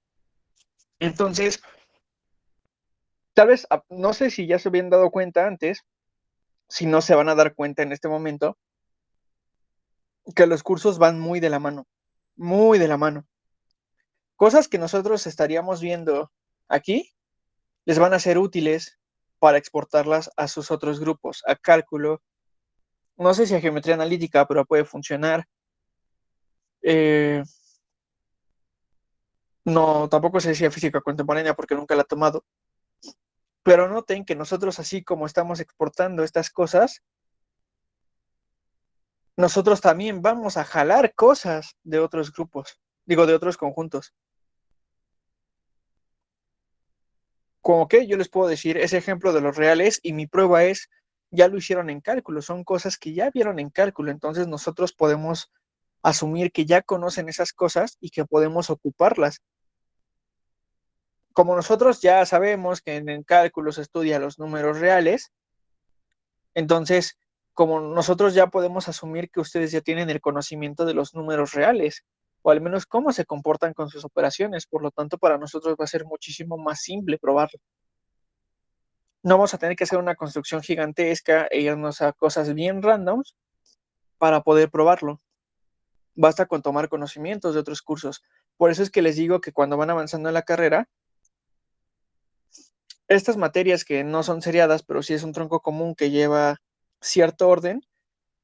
[SPEAKER 1] Entonces, tal vez, no sé si ya se habían dado cuenta antes, si no se van a dar cuenta en este momento, que los cursos van muy de la mano, muy de la mano. Cosas que nosotros estaríamos viendo aquí, les van a ser útiles para exportarlas a sus otros grupos, a cálculo, no sé si a geometría analítica, pero puede funcionar. No, tampoco sé si a física contemporánea porque nunca la he tomado. Pero noten que nosotros, así como estamos exportando estas cosas, nosotros también vamos a jalar cosas de otros grupos, digo, de otros conjuntos. Como que yo les puedo decir ese ejemplo de los reales y mi prueba es, ya lo hicieron en cálculo, son cosas que ya vieron en cálculo, entonces nosotros podemos asumir que ya conocen esas cosas y que podemos ocuparlas. Como nosotros ya sabemos que en el cálculo se estudia los números reales, entonces, como nosotros ya podemos asumir que ustedes ya tienen el conocimiento de los números reales, o al menos cómo se comportan con sus operaciones, por lo tanto, para nosotros va a ser muchísimo más simple probarlo. No vamos a tener que hacer una construcción gigantesca e irnos a cosas bien randoms para poder probarlo. Basta con tomar conocimientos de otros cursos. Por eso es que les digo que cuando van avanzando en la carrera, estas materias que no son seriadas, pero sí es un tronco común que lleva cierto orden,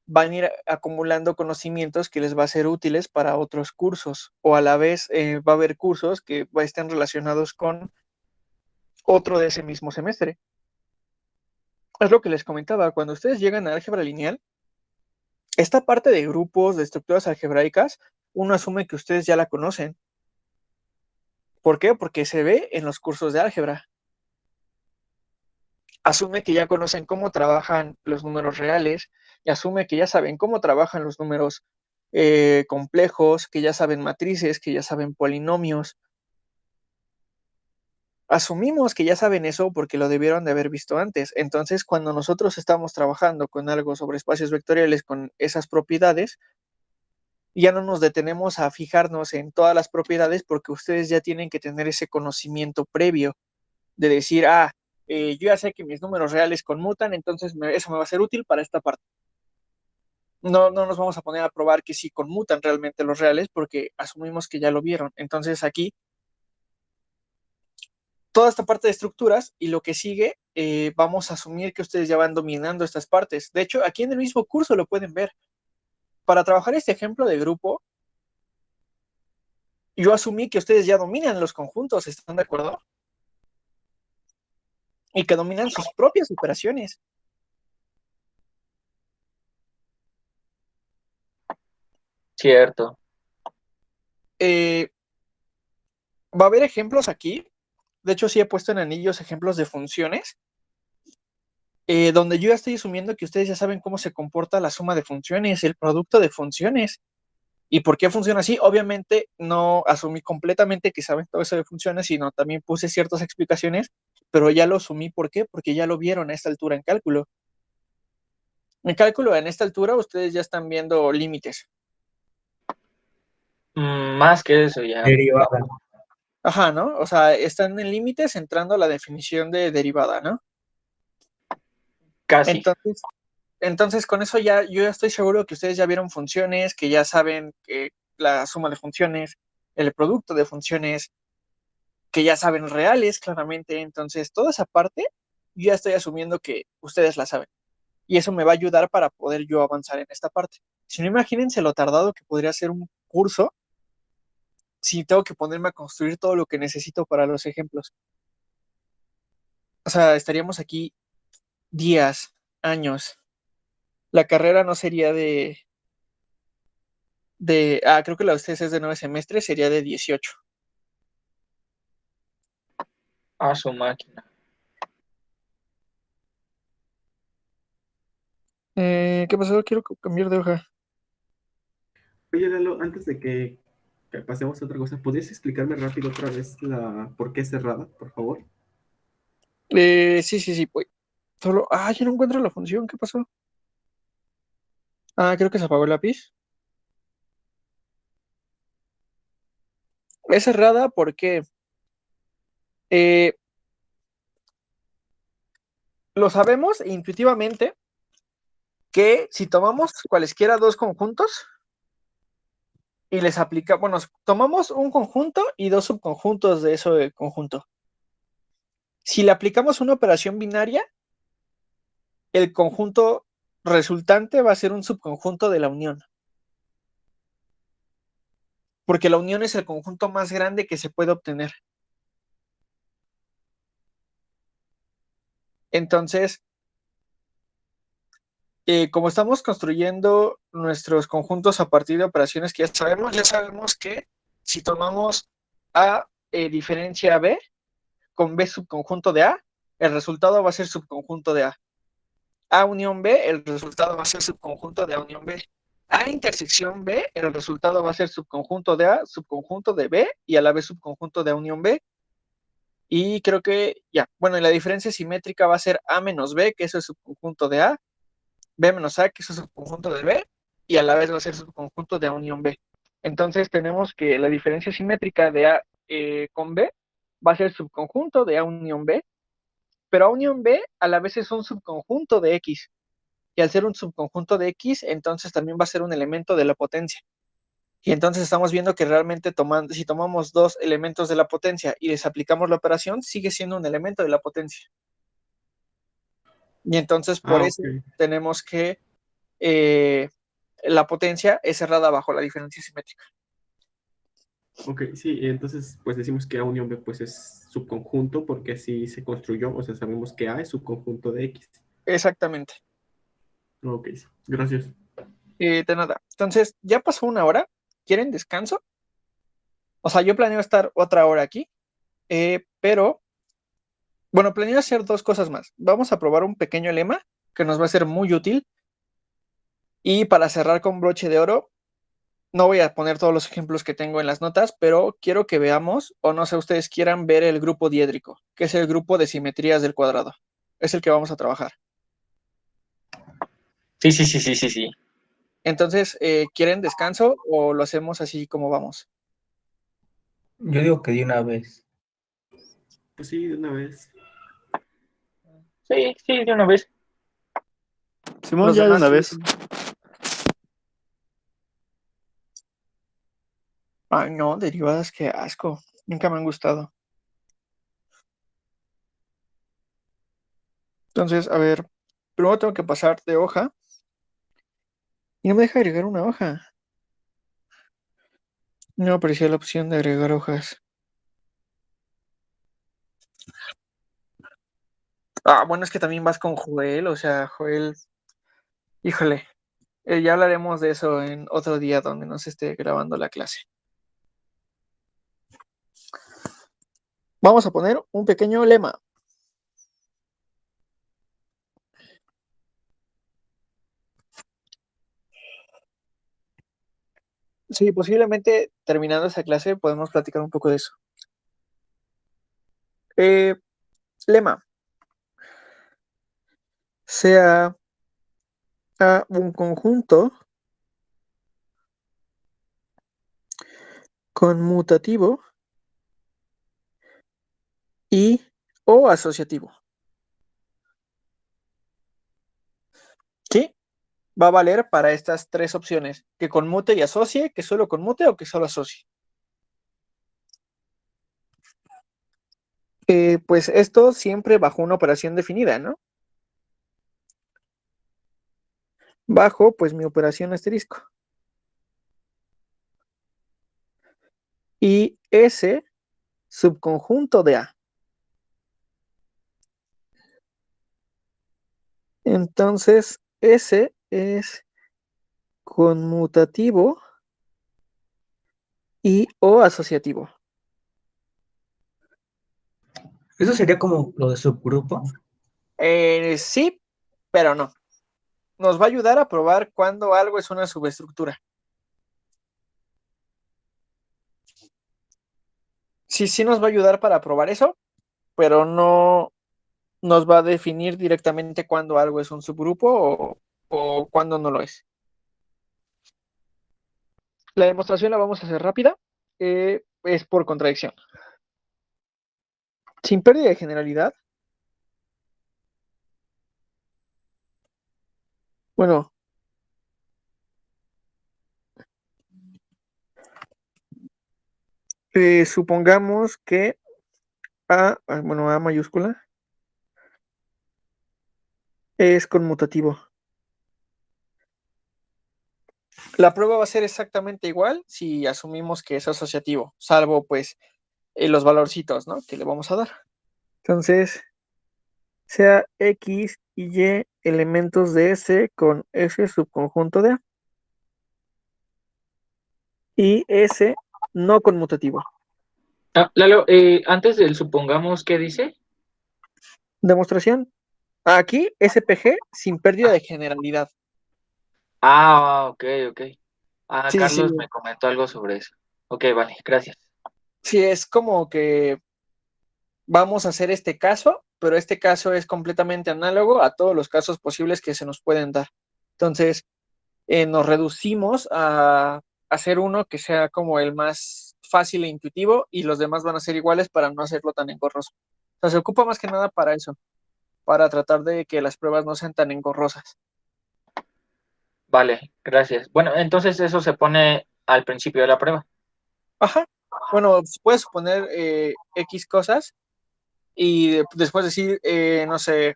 [SPEAKER 1] van a ir acumulando conocimientos que les va a ser útiles para otros cursos, o a la vez va a haber cursos que estén relacionados con otro de ese mismo semestre. Es lo que les comentaba, cuando ustedes llegan a álgebra lineal, esta parte de grupos, de estructuras algebraicas, uno asume que ustedes ya la conocen. ¿Por qué? Porque se ve en los cursos de álgebra. Asume que ya conocen cómo trabajan los números reales y asume que ya saben cómo trabajan los números complejos, que ya saben matrices, que ya saben polinomios. Asumimos que ya saben eso porque lo debieron de haber visto antes. Entonces, cuando nosotros estamos trabajando con algo sobre espacios vectoriales con esas propiedades, ya no nos detenemos a fijarnos en todas las propiedades porque ustedes ya tienen que tener ese conocimiento previo de decir, yo ya sé que mis números reales conmutan, entonces eso me va a ser útil para esta parte. No nos vamos a poner a probar que sí conmutan realmente los reales porque asumimos que ya lo vieron. Entonces aquí, toda esta parte de estructuras y lo que sigue, vamos a asumir que ustedes ya van dominando estas partes. De hecho, aquí en el mismo curso lo pueden ver. Para trabajar este ejemplo de grupo, yo asumí que ustedes ya dominan los conjuntos, ¿están de acuerdo? y que dominan sus propias operaciones.
[SPEAKER 5] Cierto.
[SPEAKER 1] Va a haber ejemplos aquí. De hecho, sí he puesto en anillos ejemplos de funciones, donde yo ya estoy asumiendo que ustedes ya saben cómo se comporta la suma de funciones, el producto de funciones. ¿Y por qué funciona así? Obviamente no asumí completamente que saben todo eso de funciones, sino también puse ciertas explicaciones, pero ya lo asumí. ¿Por qué? Porque ya lo vieron a esta altura en cálculo. En cálculo, en esta altura, ustedes ya están viendo límites.
[SPEAKER 5] Más que eso ya.
[SPEAKER 2] Derivada.
[SPEAKER 1] Ajá, ¿no? O sea, están en límites entrando a la definición de derivada, ¿no?
[SPEAKER 5] Casi.
[SPEAKER 1] Entonces, con eso ya, yo ya estoy seguro que ustedes ya vieron funciones, que ya saben que la suma de funciones, el producto de funciones, que ya saben reales, claramente. Entonces, toda esa parte, yo ya estoy asumiendo que ustedes la saben. Y eso me va a ayudar para poder yo avanzar en esta parte. Si no, imagínense lo tardado que podría ser un curso si tengo que ponerme a construir todo lo que necesito para los ejemplos. O sea, estaríamos aquí días, años. La carrera no sería creo que la de ustedes es de 9 semestres, sería de 18.
[SPEAKER 5] A su máquina.
[SPEAKER 1] ¿Qué pasó? Quiero cambiar de hoja.
[SPEAKER 3] Oye, Lalo, antes de que pasemos a otra cosa, ¿podrías explicarme rápido otra vez por qué es cerrada, por favor?
[SPEAKER 1] Sí, voy. Solo, ya no encuentro la función, ¿qué pasó? Creo que se apagó el lápiz. Es cerrada porque lo sabemos intuitivamente que si tomamos cualesquiera dos conjuntos y les aplicamos, bueno, tomamos un conjunto y dos subconjuntos de ese conjunto. Si le aplicamos una operación binaria, el conjunto resultante va a ser un subconjunto de la unión. Porque la unión es el conjunto más grande que se puede obtener. Entonces, como estamos construyendo nuestros conjuntos a partir de operaciones que ya sabemos que si tomamos A diferencia B con B subconjunto de A, el resultado va a ser subconjunto de A. A unión B, el resultado va a ser subconjunto de A unión B. A intersección B, el resultado va a ser subconjunto de A, subconjunto de B y a la vez subconjunto de A unión B. Y creo que ya, bueno, y la diferencia simétrica va a ser A menos B, que eso es subconjunto de A, B menos A, que eso es subconjunto de B, y a la vez va a ser subconjunto de A unión B. Entonces tenemos que la diferencia simétrica de A con B va a ser subconjunto de A unión B, pero A unión B a la vez es un subconjunto de X. Y al ser un subconjunto de X, entonces también va a ser un elemento de la potencia. Y entonces estamos viendo que realmente si tomamos dos elementos de la potencia y les aplicamos la operación, sigue siendo un elemento de la potencia. Y entonces por eso tenemos que la potencia es cerrada bajo la diferencia simétrica.
[SPEAKER 3] Ok, sí, entonces pues decimos que A unión B pues es subconjunto porque así se construyó, o sea, sabemos que A es subconjunto de X.
[SPEAKER 1] Exactamente.
[SPEAKER 3] Ok, sí, gracias.
[SPEAKER 1] De nada. Entonces, ya pasó una hora. ¿Quieren descanso? O sea, yo planeo estar otra hora aquí, pero, bueno, planeo hacer dos cosas más. Vamos a probar un pequeño lema que nos va a ser muy útil. Y para cerrar con broche de oro, no voy a poner todos los ejemplos que tengo en las notas, pero quiero que veamos, o no sé, ustedes quieran ver el grupo diédrico, que es el grupo de simetrías del cuadrado. Es el que vamos a trabajar.
[SPEAKER 5] Sí.
[SPEAKER 1] Entonces, ¿quieren descanso o lo hacemos así como vamos?
[SPEAKER 2] Yo digo que de una vez.
[SPEAKER 3] Pues sí, de una vez.
[SPEAKER 5] Sí, de una vez.
[SPEAKER 7] Simón,
[SPEAKER 1] Los
[SPEAKER 7] ya de
[SPEAKER 1] demás
[SPEAKER 7] una
[SPEAKER 1] sí
[SPEAKER 7] vez.
[SPEAKER 1] dicen, ay, no, derivadas, qué asco. Nunca me han gustado. Entonces, a ver, primero tengo que pasar de hoja y no me deja agregar una hoja. No aparecía la opción de agregar hojas. Bueno, es que también vas con Joel, o sea, Joel, híjole, ya hablaremos de eso en otro día donde nos esté grabando la clase. Vamos a poner un pequeño lema. Sí, posiblemente terminando esa clase podemos platicar un poco de eso. Lema. Sea un conjunto conmutativo y o asociativo. ¿Sí? Va a valer para estas tres opciones, que conmute y asocie, que solo conmute o que solo asocie. Pues esto siempre bajo una operación definida, ¿no? Bajo, pues mi operación asterisco. Y S, subconjunto de A. Entonces, S es conmutativo y o asociativo.
[SPEAKER 2] Eso sería como lo de subgrupo.
[SPEAKER 1] Sí, pero no. Nos va a ayudar a probar cuando algo es una subestructura. Sí nos va a ayudar para probar eso, pero no nos va a definir directamente cuando algo es un subgrupo o cuando no lo es. La demostración la vamos a hacer rápida, es por contradicción. Sin pérdida de generalidad. Bueno, supongamos que A mayúscula, es conmutativo. La prueba va a ser exactamente igual si asumimos que es asociativo, salvo pues los valorcitos, ¿no? Que le vamos a dar. Entonces, sea X y Y elementos de S con S subconjunto de A. Y S no conmutativo.
[SPEAKER 5] Lalo, antes del supongamos, ¿qué dice?
[SPEAKER 1] Demostración. Aquí, SPG sin pérdida de generalidad.
[SPEAKER 5] Ok, ok.
[SPEAKER 1] Sí.
[SPEAKER 5] Carlos me comentó algo sobre eso. Ok, vale, gracias.
[SPEAKER 1] Sí, es como que vamos a hacer este caso, pero este caso es completamente análogo a todos los casos posibles que se nos pueden dar. Entonces, nos reducimos a hacer uno que sea como el más fácil e intuitivo y los demás van a ser iguales para no hacerlo tan engorroso. O sea, se ocupa más que nada para eso, para tratar de que las pruebas no sean tan engorrosas.
[SPEAKER 5] Vale, gracias. Bueno, entonces eso se pone al principio de la prueba.
[SPEAKER 1] Ajá. Bueno, puedes poner X cosas y después decir, no sé,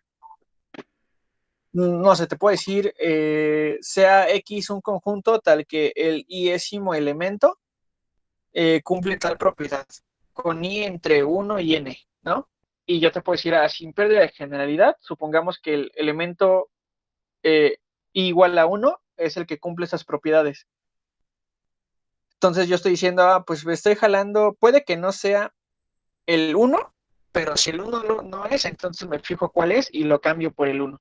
[SPEAKER 1] te puedo decir, sea X un conjunto tal que el iésimo elemento cumple tal propiedad, con I entre 1 y N, ¿no? Y yo te puedo decir, sin pérdida de generalidad, supongamos que el elemento I igual a 1 es el que cumple esas propiedades. Entonces yo estoy diciendo, pues me estoy jalando, puede que no sea el 1, pero si el 1 no es, entonces me fijo cuál es y lo cambio por el 1.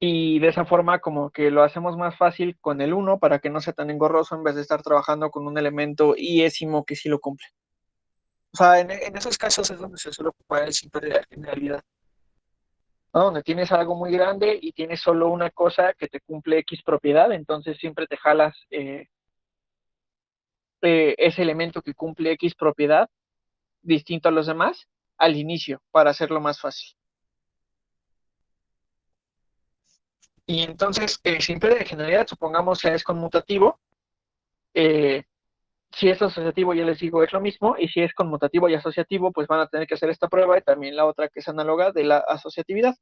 [SPEAKER 1] Y de esa forma como que lo hacemos más fácil con el 1 para que no sea tan engorroso en vez de estar trabajando con un elemento iésimo que sí lo cumple. O sea, en esos casos es donde se suele ocupar el simple de la generalidad, ¿no? Donde tienes algo muy grande y tienes solo una cosa que te cumple X propiedad, entonces siempre te jalas ese elemento que cumple X propiedad distinto a los demás al inicio para hacerlo más fácil. Y entonces, sin pérdida de generalidad, supongamos que es conmutativo, si es asociativo, ya les digo, es lo mismo, y si es conmutativo y asociativo, pues van a tener que hacer esta prueba y también la otra que es análoga de la asociatividad.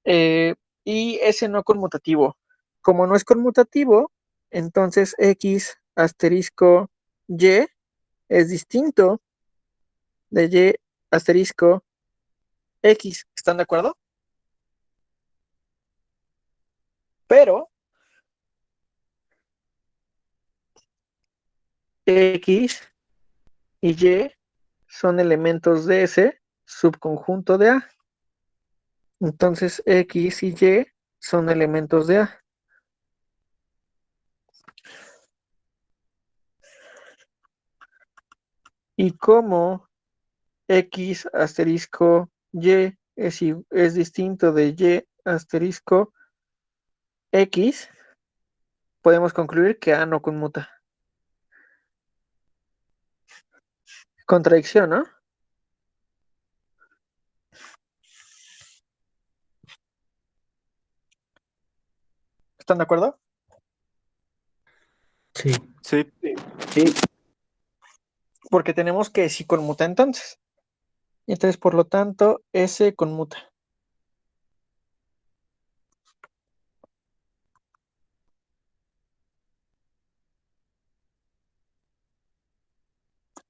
[SPEAKER 1] Y ese no conmutativo. Como no es conmutativo, entonces X asterisco Y es distinto de Y asterisco X, ¿están de acuerdo? Pero X y Y son elementos de ese subconjunto de A. Entonces X y Y son elementos de A. Y como X asterisco Y es distinto de Y asterisco X, podemos concluir que A no conmuta. Contradicción, ¿no? ¿Están de acuerdo?
[SPEAKER 2] Sí.
[SPEAKER 7] Sí.
[SPEAKER 1] Sí. Porque tenemos que sí conmuta entonces. Entonces, por lo tanto, S conmuta.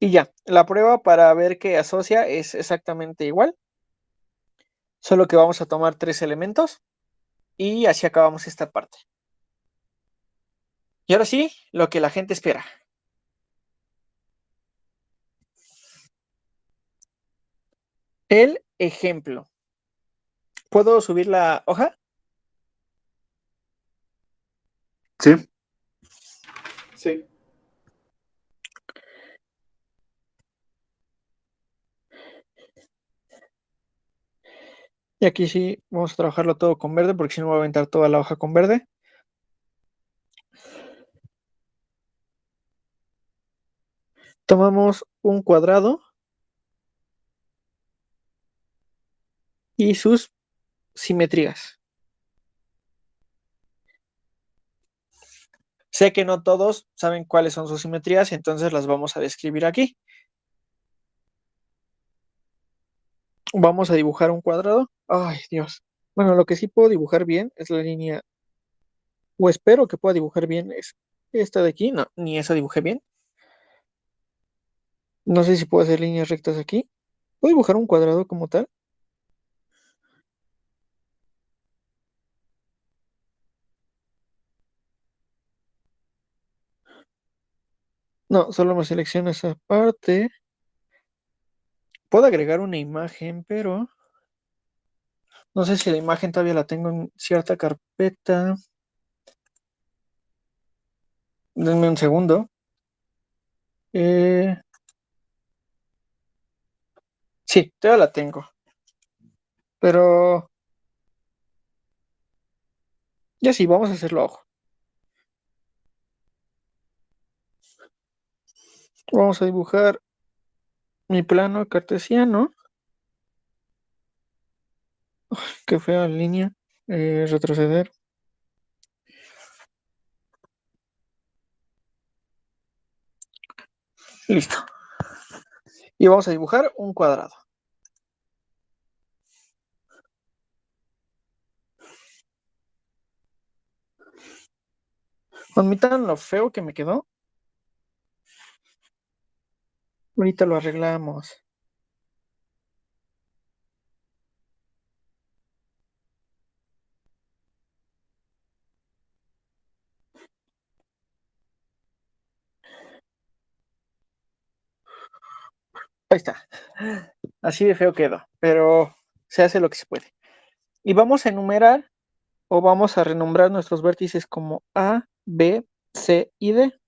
[SPEAKER 1] Y ya, la prueba para ver que asocia es exactamente igual. Solo que vamos a tomar 3 elementos y así acabamos esta parte. Y ahora sí, lo que la gente espera. El ejemplo. ¿Puedo subir la hoja?
[SPEAKER 7] Sí.
[SPEAKER 3] Sí.
[SPEAKER 1] Y aquí sí vamos a trabajarlo todo con verde porque si no voy a aventar toda la hoja con verde. Tomamos un cuadrado y sus simetrías. Sé que no todos saben cuáles son sus simetrías, entonces las vamos a describir aquí. Vamos a dibujar un cuadrado. Ay, Dios. Bueno, lo que sí puedo dibujar bien es la línea, o espero que pueda dibujar bien, es esta de aquí. No, ni esa dibujé bien. No sé si puedo hacer líneas rectas aquí. ¿Puedo dibujar un cuadrado como tal? No, solo me selecciono esa parte. Puedo agregar una imagen, pero no sé si la imagen todavía la tengo en cierta carpeta. Denme un segundo. Sí, todavía la tengo. Pero ya sí, vamos a hacerlo a ojo. Vamos a dibujar mi plano cartesiano. Qué fea línea. Retroceder. Listo. Y vamos a dibujar un cuadrado. Admitan lo feo que me quedó. Ahorita lo arreglamos. Ahí está. Así de feo quedó, pero se hace lo que se puede. Y vamos a enumerar o vamos a renombrar nuestros vértices como A, B, C y D.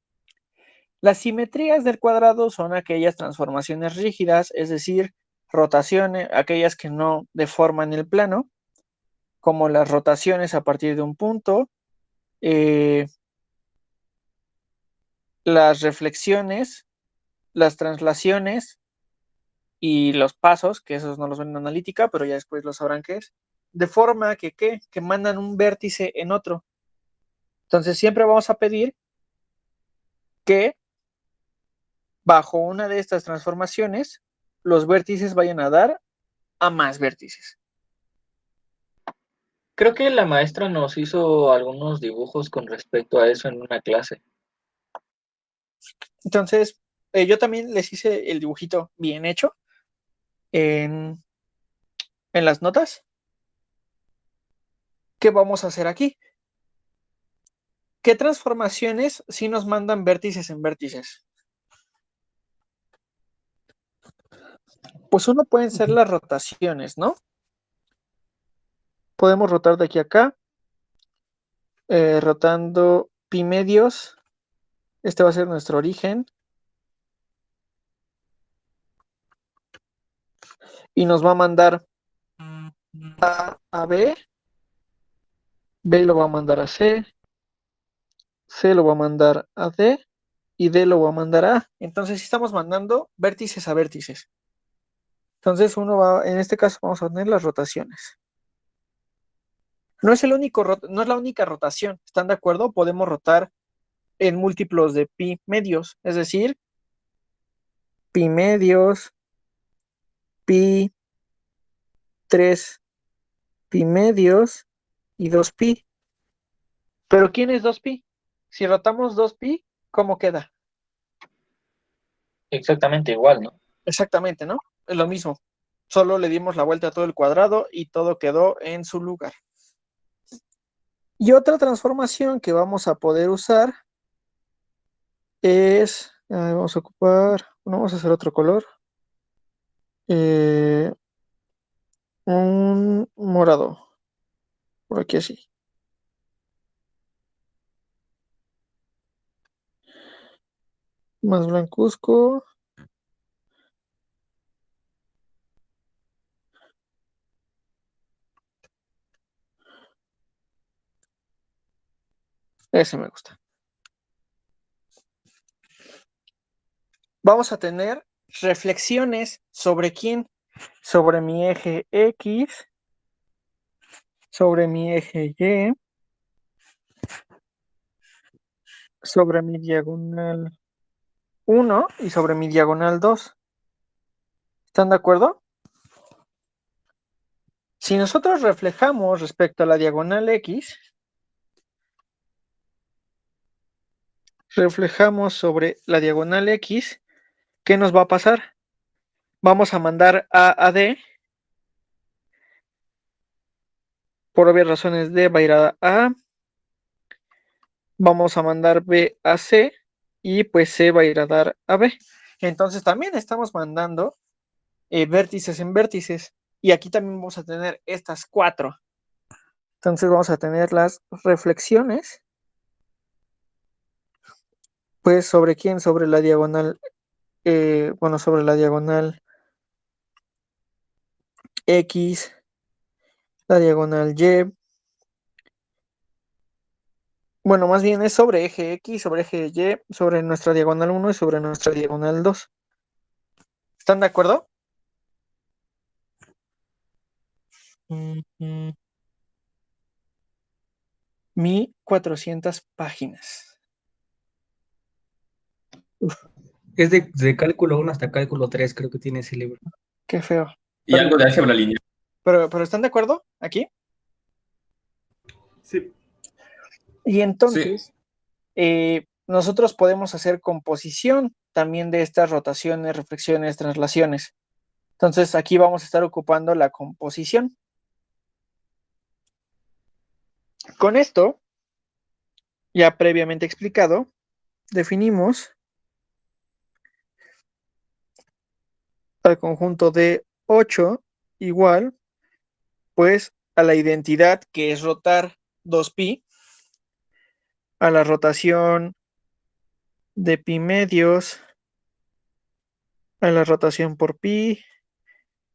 [SPEAKER 1] Las simetrías del cuadrado son aquellas transformaciones rígidas, es decir, rotaciones, aquellas que no deforman el plano, como las rotaciones a partir de un punto, las reflexiones, las translaciones y los pasos, que esos no los ven en analítica, pero ya después lo sabrán qué es, de forma que mandan un vértice en otro. Entonces siempre vamos a pedir que bajo una de estas transformaciones los vértices vayan a dar a más vértices.
[SPEAKER 5] Creo que la maestra nos hizo algunos dibujos con respecto a eso en una clase.
[SPEAKER 1] Entonces, yo también les hice el dibujito bien hecho. En en las notas, ¿qué vamos a hacer aquí? ¿Qué transformaciones sí nos mandan vértices en vértices? Pues uno pueden ser las rotaciones, ¿no? Podemos rotar de aquí a acá, rotando pi medios. Este va a ser nuestro origen. Y nos va a mandar a B. B lo va a mandar a C. C lo va a mandar a D. Y D lo va a mandar a A. Entonces estamos mandando vértices a vértices. Entonces en este caso vamos a tener las rotaciones. No es la única rotación, ¿están de acuerdo? Podemos rotar en múltiplos de pi medios, es decir, pi medios, pi, 3 pi medios y 2pi. ¿Pero quién es 2pi? Si rotamos 2pi, ¿cómo queda?
[SPEAKER 5] Exactamente igual, ¿no?
[SPEAKER 1] Exactamente, ¿no? Es lo mismo. Solo le dimos la vuelta a todo el cuadrado y todo quedó en su lugar. Y otra transformación que vamos a poder usar es, vamos a ocupar, bueno, vamos a hacer otro color. Un morado. Por aquí así. Más blancuzco. Ese me gusta. Vamos a tener reflexiones sobre quién. Sobre mi eje X. Sobre mi eje Y. Sobre mi diagonal 1 y sobre mi diagonal 2. ¿Están de acuerdo? Si nosotros reflejamos respecto a la diagonal X, reflejamos sobre la diagonal X, ¿qué nos va a pasar? Vamos a mandar a D. Por obvias razones, D va a ir a A. Vamos a mandar B a C. Y pues C va a ir a dar a B. Entonces también estamos mandando vértices en vértices. Y aquí también vamos a tener estas 4. Entonces vamos a tener las reflexiones. Pues sobre quién, sobre la diagonal, sobre la diagonal X, la diagonal Y. Bueno, más bien es sobre eje X, sobre eje Y, sobre nuestra diagonal 1 y sobre nuestra diagonal 2. ¿Están de acuerdo? 1400 páginas.
[SPEAKER 2] Es de cálculo 1 hasta cálculo 3, creo que tiene ese libro.
[SPEAKER 1] Qué feo.
[SPEAKER 4] Y algo de álgebra lineal.
[SPEAKER 1] Pero ¿están de acuerdo aquí?
[SPEAKER 3] Sí.
[SPEAKER 1] Y entonces, nosotros podemos hacer composición también de estas rotaciones, reflexiones, traslaciones. Entonces, aquí vamos a estar ocupando la composición. Con esto, ya previamente explicado, definimos al conjunto de 8 igual, pues, a la identidad que es rotar 2pi, a la rotación de pi medios, a la rotación por pi,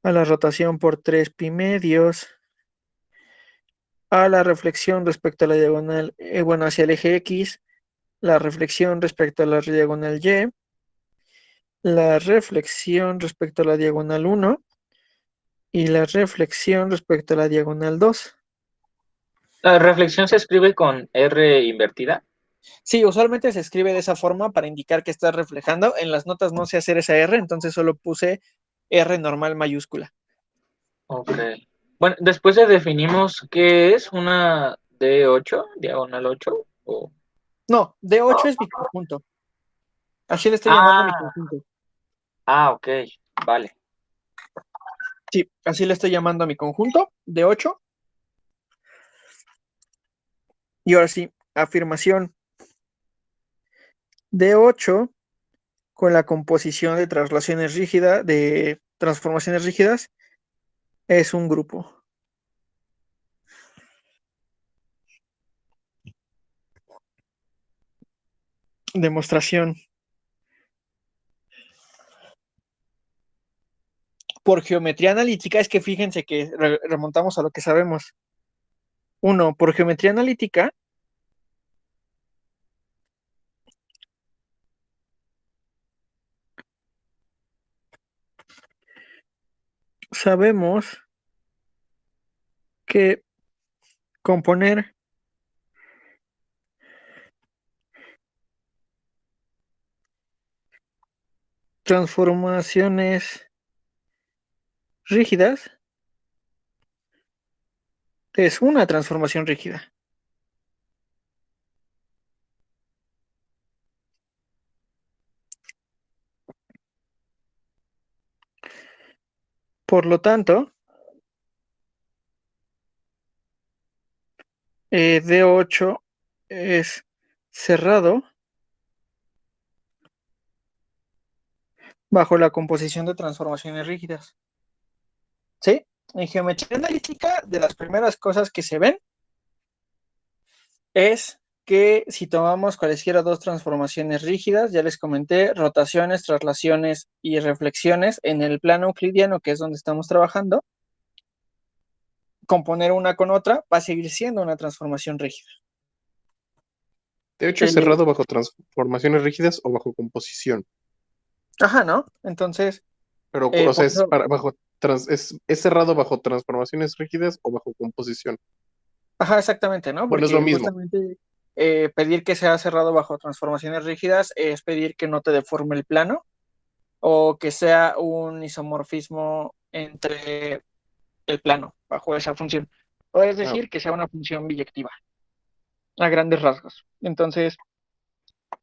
[SPEAKER 1] a la rotación por 3 pi medios, a la reflexión respecto a la diagonal, hacia el eje X, la reflexión respecto a la diagonal Y, la reflexión respecto a la diagonal 1 y la reflexión respecto a la diagonal 2.
[SPEAKER 5] ¿La reflexión se escribe con R invertida?
[SPEAKER 1] Sí, usualmente se escribe de esa forma para indicar que está reflejando. En las notas no sé hacer esa R, entonces solo puse R normal mayúscula.
[SPEAKER 5] Ok. Bueno, después de definimos qué es una D8, diagonal 8. O...
[SPEAKER 1] No, D8 es mi conjunto. Así le estoy llamando a mi conjunto.
[SPEAKER 5] Ok, vale.
[SPEAKER 1] Sí, así le estoy llamando a mi conjunto de 8. Y ahora sí, afirmación de 8 con la composición de de transformaciones rígidas es un grupo. Demostración. Por geometría analítica, es que fíjense que remontamos a lo que sabemos. 1, por geometría analítica, sabemos que componer transformaciones rígidas es una transformación rígida. Por lo tanto, D8 es cerrado bajo la composición de transformaciones rígidas. ¿Sí? En geometría analítica, de las primeras cosas que se ven es que si tomamos cualesquiera dos transformaciones rígidas, ya les comenté, rotaciones, traslaciones y reflexiones en el plano euclidiano, que es donde estamos trabajando, componer una con otra va a seguir siendo una transformación rígida.
[SPEAKER 7] De hecho, es cerrado bajo transformaciones rígidas o bajo composición.
[SPEAKER 1] Ajá, ¿no? Entonces,
[SPEAKER 7] Pero, o sea, es cerrado bajo transformaciones rígidas o bajo composición.
[SPEAKER 1] ajá, exactamente, ¿no?
[SPEAKER 7] Bueno, es lo
[SPEAKER 1] Porque
[SPEAKER 7] mismo.
[SPEAKER 1] justamente pedir que sea cerrado bajo transformaciones rígidas es pedir que no te deforme el plano o que sea un isomorfismo entre el plano bajo esa función. O es decir, que sea una función biyectiva a grandes rasgos. Entonces,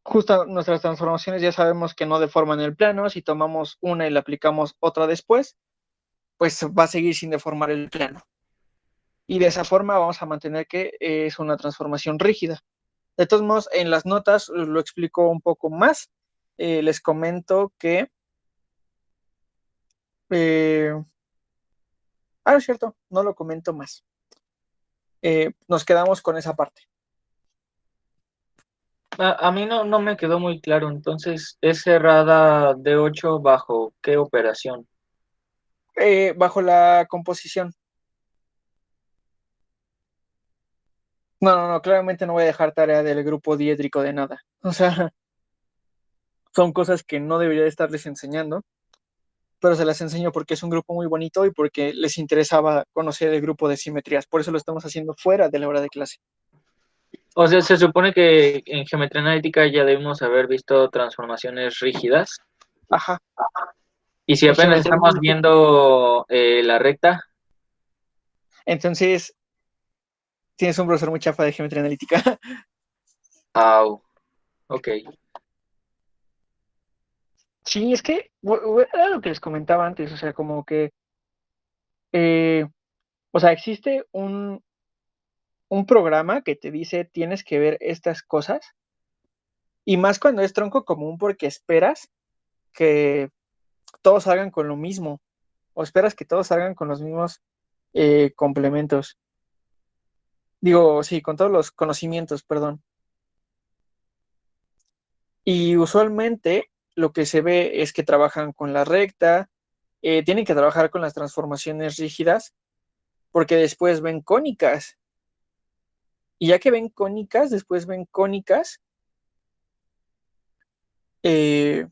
[SPEAKER 1] justo nuestras transformaciones ya sabemos que no deforman el plano. Si tomamos una y le aplicamos otra después, pues va a seguir sin deformar el plano. Y de esa forma vamos a mantener que es una transformación rígida. De todos modos, en las notas lo explico un poco más. Les comento que... no es cierto, no lo comento más. Nos quedamos con esa parte.
[SPEAKER 5] A mí no me quedó muy claro, entonces, ¿es cerrada D8 bajo qué operación?
[SPEAKER 1] Bajo la composición. No, claramente no voy a dejar tarea del grupo diédrico de nada. O sea, son cosas que no debería estarles enseñando, pero se las enseño porque es un grupo muy bonito y porque les interesaba conocer el grupo de simetrías. Por eso lo estamos haciendo fuera de la hora de clase.
[SPEAKER 5] O sea, se supone que en geometría analítica ya debemos haber visto transformaciones rígidas.
[SPEAKER 1] Ajá.
[SPEAKER 5] Y si
[SPEAKER 1] En
[SPEAKER 5] apenas
[SPEAKER 1] geometría
[SPEAKER 5] estamos
[SPEAKER 1] analítica.
[SPEAKER 5] viendo la recta.
[SPEAKER 1] Entonces, tienes un profesor muy chafa de geometría analítica.
[SPEAKER 5] Au. Ok.
[SPEAKER 1] Sí, es que era lo que les comentaba antes, o sea, como que, o sea, existe un programa que te dice tienes que ver estas cosas, y más cuando es tronco común porque esperas que todos salgan con lo mismo, o esperas que todos salgan con los mismos complementos. Digo, sí, con todos los conocimientos, perdón. Y usualmente lo que se ve es que trabajan con la recta, tienen que trabajar con las transformaciones rígidas, porque después ven cónicas. Y ya que ven cónicas, después ven cónicas, y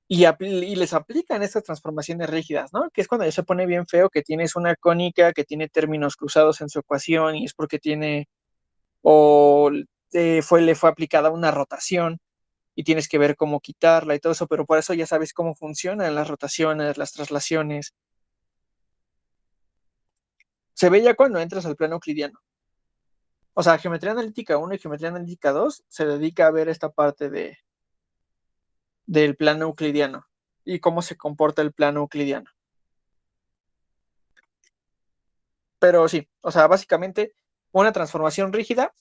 [SPEAKER 1] les aplican estas transformaciones rígidas, ¿no? Que es cuando ya se pone bien feo, que tienes una cónica que tiene términos cruzados en su ecuación y es porque tiene, o le fue aplicada una rotación y tienes que ver cómo quitarla y todo eso, pero por eso ya sabes cómo funcionan las rotaciones, las traslaciones. Se ve ya cuando entras al plano euclidiano. O sea, geometría analítica 1 y geometría analítica 2 se dedica a ver esta parte del plano euclidiano y cómo se comporta el plano euclidiano. Pero sí, o sea, básicamente una transformación rígida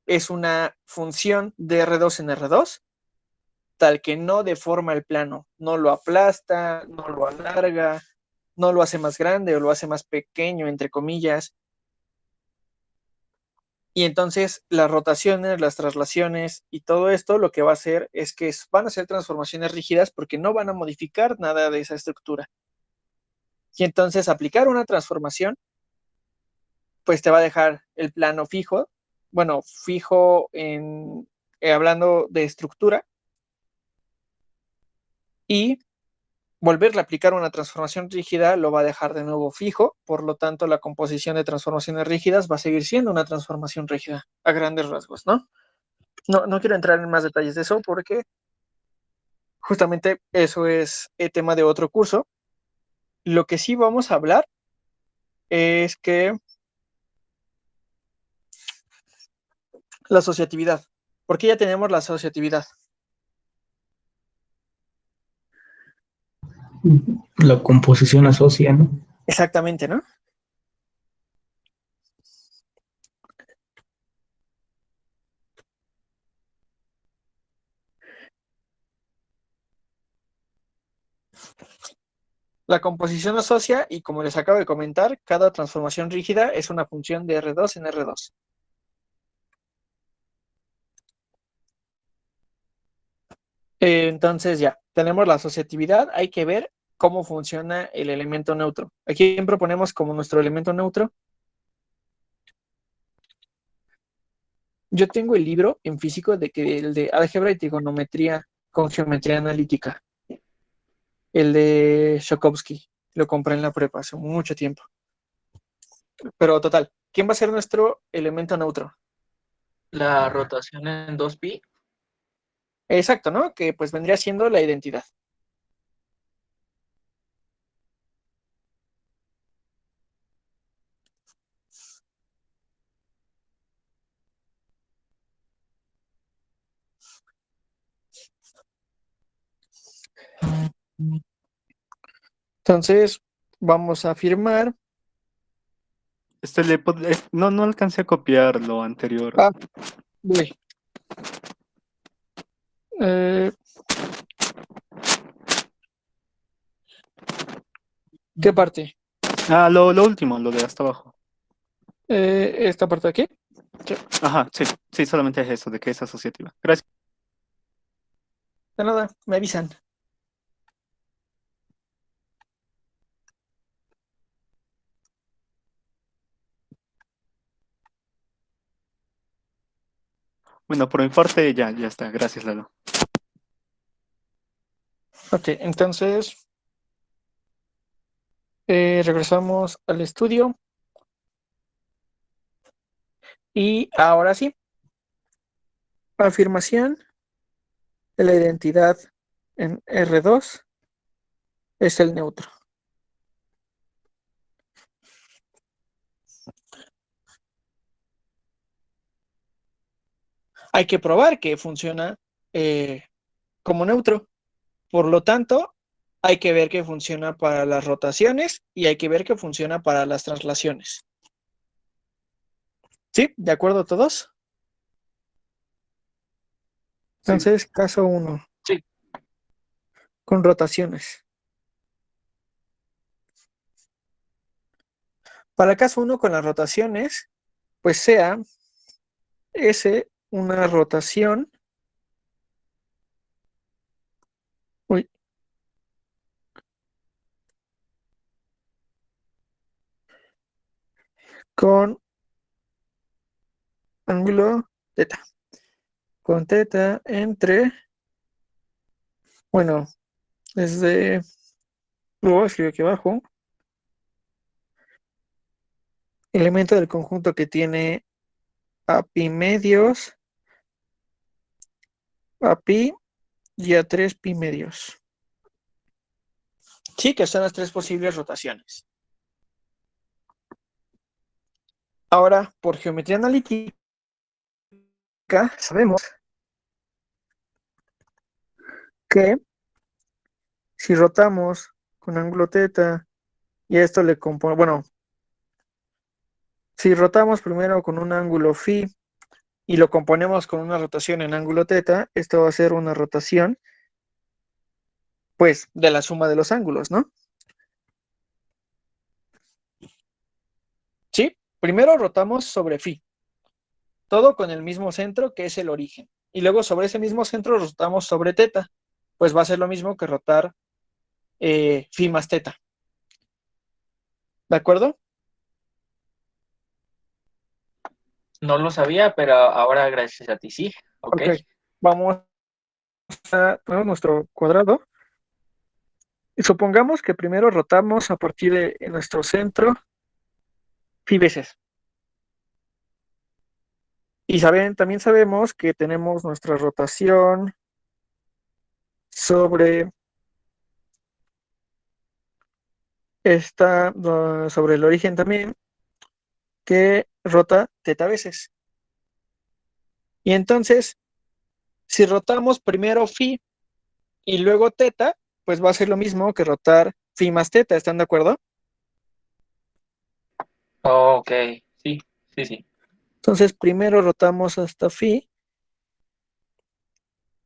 [SPEAKER 1] es una función de R2 en R2, tal que no deforma el plano, no lo aplasta, no lo alarga, no lo hace más grande o lo hace más pequeño, entre comillas. Y entonces las rotaciones, las traslaciones y todo esto lo que va a hacer es que van a ser transformaciones rígidas porque no van a modificar nada de esa estructura. Y entonces aplicar una transformación, pues te va a dejar el plano fijo, bueno, fijo en, hablando de estructura, y volverle a aplicar una transformación rígida lo va a dejar de nuevo fijo, por lo tanto la composición de transformaciones rígidas va a seguir siendo una transformación rígida, a grandes rasgos, ¿no? No quiero entrar en más detalles de eso porque justamente eso es el tema de otro curso. Lo que sí vamos a hablar es que la asociatividad. ¿Por qué ya tenemos la asociatividad?
[SPEAKER 2] La composición asocia, ¿no?
[SPEAKER 1] Exactamente, ¿no? La composición asocia y como les acabo de comentar, cada transformación rígida es una función de R2 en R2. Entonces ya, tenemos la asociatividad, hay que ver cómo funciona el elemento neutro. ¿A quién proponemos como nuestro elemento neutro? Yo tengo el libro en físico de que el de álgebra y trigonometría con geometría analítica, el de Shokowski, lo compré en la prepa hace mucho tiempo. Pero total, ¿quién va a ser nuestro elemento neutro?
[SPEAKER 5] La rotación en 2pi.
[SPEAKER 1] Exacto, ¿no? Que pues vendría siendo la identidad. Entonces, vamos a afirmar.
[SPEAKER 8] No alcancé a copiar lo anterior.
[SPEAKER 1] Ah, voy. ¿Qué parte?
[SPEAKER 8] Lo último, lo de hasta abajo.
[SPEAKER 1] Esta parte de aquí. Sí.
[SPEAKER 8] Ajá, sí, solamente es eso, de que es asociativa. Gracias.
[SPEAKER 1] De nada, me avisan.
[SPEAKER 8] Bueno, por mi parte ya está. Gracias, Lalo.
[SPEAKER 1] Ok, entonces regresamos al estudio. Y ahora sí, afirmación de la identidad en R2 es el neutro. Hay que probar que funciona como neutro. Por lo tanto, hay que ver que funciona para las rotaciones y hay que ver que funciona para las traslaciones. ¿Sí? ¿De acuerdo todos? Entonces, caso 1.
[SPEAKER 5] Sí.
[SPEAKER 1] Con rotaciones. Para caso 1 con las rotaciones, pues sea S una rotación. Uy. Con ángulo teta. Con teta entre, bueno, desde, lo voy a escribir aquí abajo, elemento del conjunto que tiene a pi medios, a pi y a 3 pi medios. Sí, que son las tres posibles rotaciones. Ahora, por geometría analítica, sabemos que si rotamos con ángulo teta y a esto le componemos, bueno, Si rotamos primero con un ángulo phi y lo componemos con una rotación en ángulo teta, esto va a ser una rotación, pues, de la suma de los ángulos, ¿no? ¿Sí? Primero rotamos sobre phi, todo con el mismo centro que es el origen. Y luego sobre ese mismo centro rotamos sobre teta, pues va a ser lo mismo que rotar phi más teta. ¿De acuerdo?
[SPEAKER 5] No lo sabía, pero ahora gracias a ti sí. Ok.
[SPEAKER 1] Ok, vamos a poner nuestro cuadrado. Y supongamos que primero rotamos a partir de nuestro centro phi veces. Y también sabemos que tenemos nuestra rotación sobre sobre el origen también, que rota teta veces. Y entonces, si rotamos primero phi y luego teta, pues va a ser lo mismo que rotar phi más teta, ¿están de acuerdo?
[SPEAKER 5] Ok, sí, sí, sí.
[SPEAKER 1] Entonces, primero rotamos hasta phi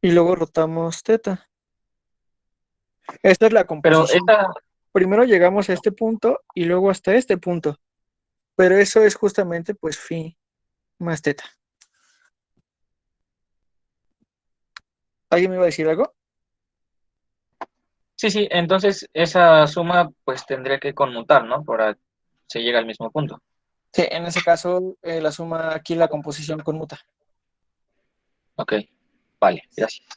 [SPEAKER 1] y luego rotamos teta. Esta es la
[SPEAKER 5] Pero
[SPEAKER 1] composición. Primero llegamos a este punto y luego hasta este punto. Pero eso es justamente, pues, phi más teta. ¿Alguien me iba a decir algo?
[SPEAKER 5] sí, entonces esa suma pues tendría que conmutar, ¿no? Para se llega al mismo punto.
[SPEAKER 1] Sí, en ese caso, la suma aquí, la composición conmuta.
[SPEAKER 5] Ok, vale, gracias.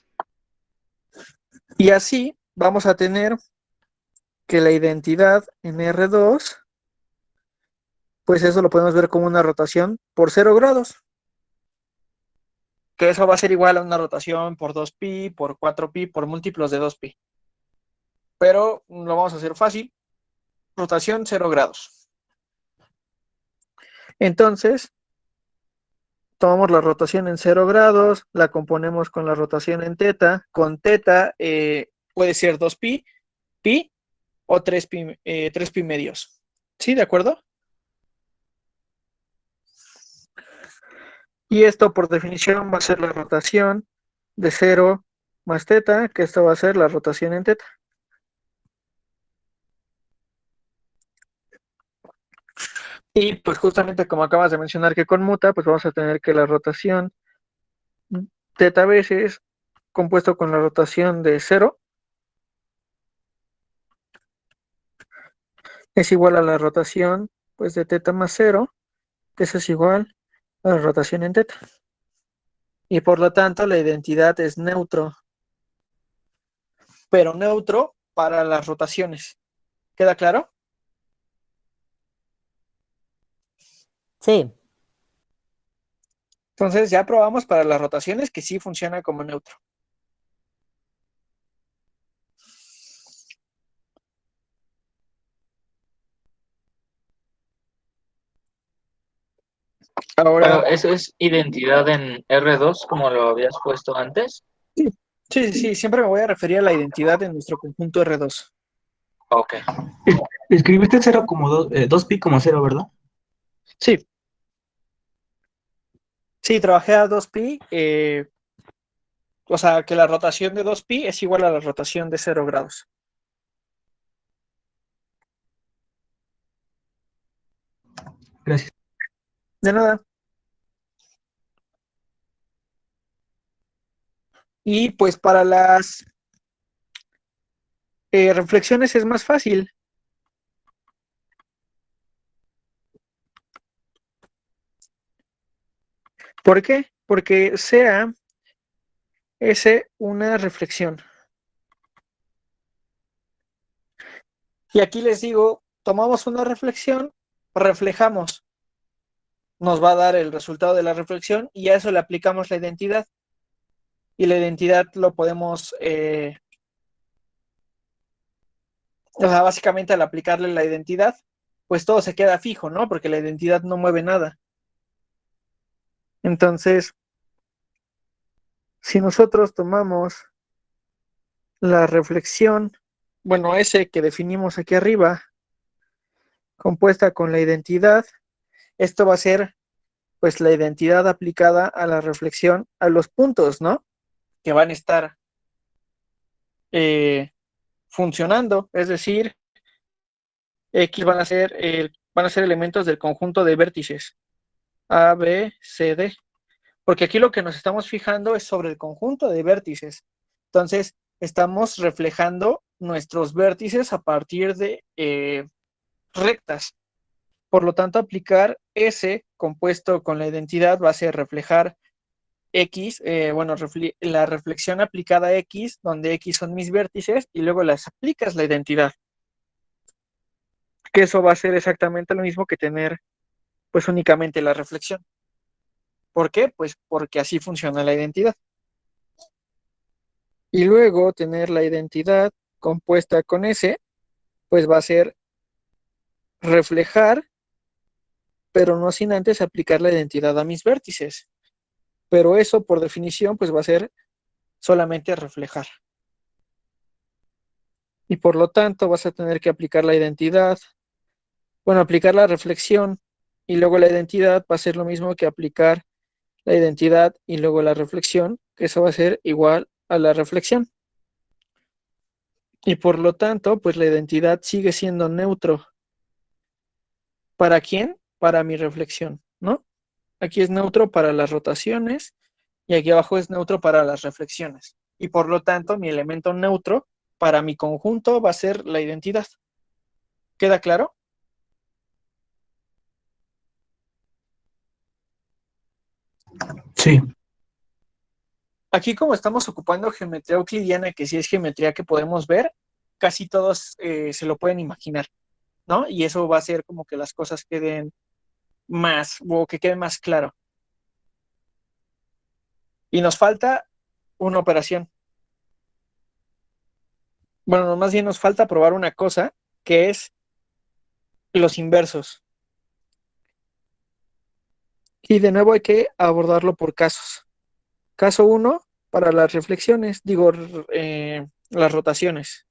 [SPEAKER 1] Y así vamos a tener que la identidad en R2, pues eso lo podemos ver como una rotación por 0 grados. Que eso va a ser igual a una rotación por 2pi, por 4pi, por múltiplos de 2pi. Pero lo vamos a hacer fácil. Rotación 0 grados. Entonces, tomamos la rotación en 0 grados, la componemos con la rotación en teta. Con teta puede ser 2pi, pi o 3pi medios. ¿Sí? ¿De acuerdo? Y esto por definición va a ser la rotación de 0 más teta, que esto va a ser la rotación en teta. Y pues justamente como acabas de mencionar que conmuta, pues vamos a tener que la rotación teta veces compuesto con la rotación de 0 es igual a la rotación pues de teta más 0, que eso es igual a la rotación en teta. Y por lo tanto la identidad es neutro, pero neutro para las rotaciones. ¿Queda claro?
[SPEAKER 6] Sí,
[SPEAKER 1] Entonces ya probamos para las rotaciones que sí funciona como neutro. Ahora,
[SPEAKER 5] Pero eso es identidad en R2 como lo habías puesto antes.
[SPEAKER 1] sí, siempre me voy a referir a la identidad en nuestro conjunto R2.
[SPEAKER 5] Ok.
[SPEAKER 2] Escribiste 0 como 2pi como 0, ¿verdad?
[SPEAKER 1] Sí, sí, trabajé a 2pi, o sea que la rotación de 2pi es igual a la rotación de 0 grados.
[SPEAKER 2] Gracias.
[SPEAKER 1] De nada. Y pues para las reflexiones es más fácil. ¿Por qué? Porque sea S una reflexión. Y aquí les digo, tomamos una reflexión, reflejamos, nos va a dar el resultado de la reflexión y a eso le aplicamos la identidad. Y la identidad lo podemos, o sea, básicamente al aplicarle la identidad, pues todo se queda fijo, ¿no? Porque la identidad no mueve nada. Entonces, si nosotros tomamos la reflexión, bueno, S que definimos aquí arriba, compuesta con la identidad, esto va a ser pues la identidad aplicada a la reflexión a los puntos, ¿no? Que van a estar funcionando, es decir, X van a ser elementos del conjunto de vértices A, B, C, D. Porque aquí lo que nos estamos fijando es sobre el conjunto de vértices. Entonces, estamos reflejando nuestros vértices a partir de rectas. Por lo tanto, aplicar S compuesto con la identidad va a ser reflejar X, la reflexión aplicada a X, donde X son mis vértices, y luego las aplicas la identidad. Que eso va a ser exactamente lo mismo que tener, pues, únicamente la reflexión. ¿Por qué? Pues porque así funciona la identidad. Y luego tener la identidad compuesta con S, pues va a ser reflejar, pero no sin antes aplicar la identidad a mis vértices. Pero eso, por definición, pues va a ser solamente reflejar. Y por lo tanto vas a tener que aplicar la identidad, aplicar la reflexión, y luego la identidad va a ser lo mismo que aplicar la identidad y luego la reflexión, que eso va a ser igual a la reflexión. Y por lo tanto, pues la identidad sigue siendo neutro. ¿Para quién? Para mi reflexión, ¿no? Aquí es neutro para las rotaciones y aquí abajo es neutro para las reflexiones. Y por lo tanto, mi elemento neutro para mi conjunto va a ser la identidad. ¿Queda claro?
[SPEAKER 2] Sí.
[SPEAKER 1] Aquí, como estamos ocupando geometría euclidiana, que sí es geometría que podemos ver, casi todos se lo pueden imaginar, ¿no? Y eso va a hacer como que las cosas queden más, o que quede más claro. Y nos falta una operación. Bueno, más bien nos falta probar una cosa, que es los inversos. Y de nuevo hay que abordarlo por casos. Caso 1, para las reflexiones, las rotaciones.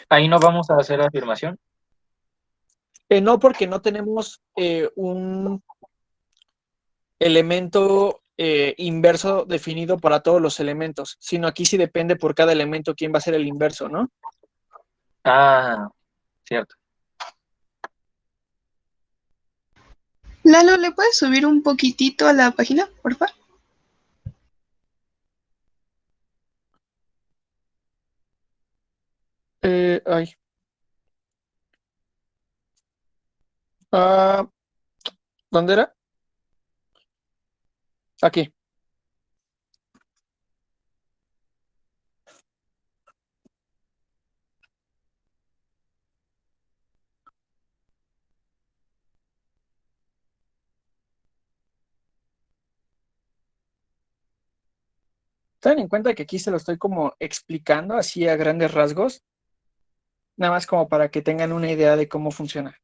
[SPEAKER 5] Ahí no vamos a hacer afirmación.
[SPEAKER 1] No, porque no tenemos un elemento inverso definido para todos los elementos, sino aquí sí depende por cada elemento quién va a ser el inverso, ¿no?
[SPEAKER 5] Ah, cierto.
[SPEAKER 9] Lalo, ¿le puedes subir un poquitito a la página, por favor?
[SPEAKER 1] Ay. Ah, ¿dónde era? Aquí. Ten en cuenta que aquí se lo estoy como explicando así a grandes rasgos, nada más como para que tengan una idea de cómo funciona.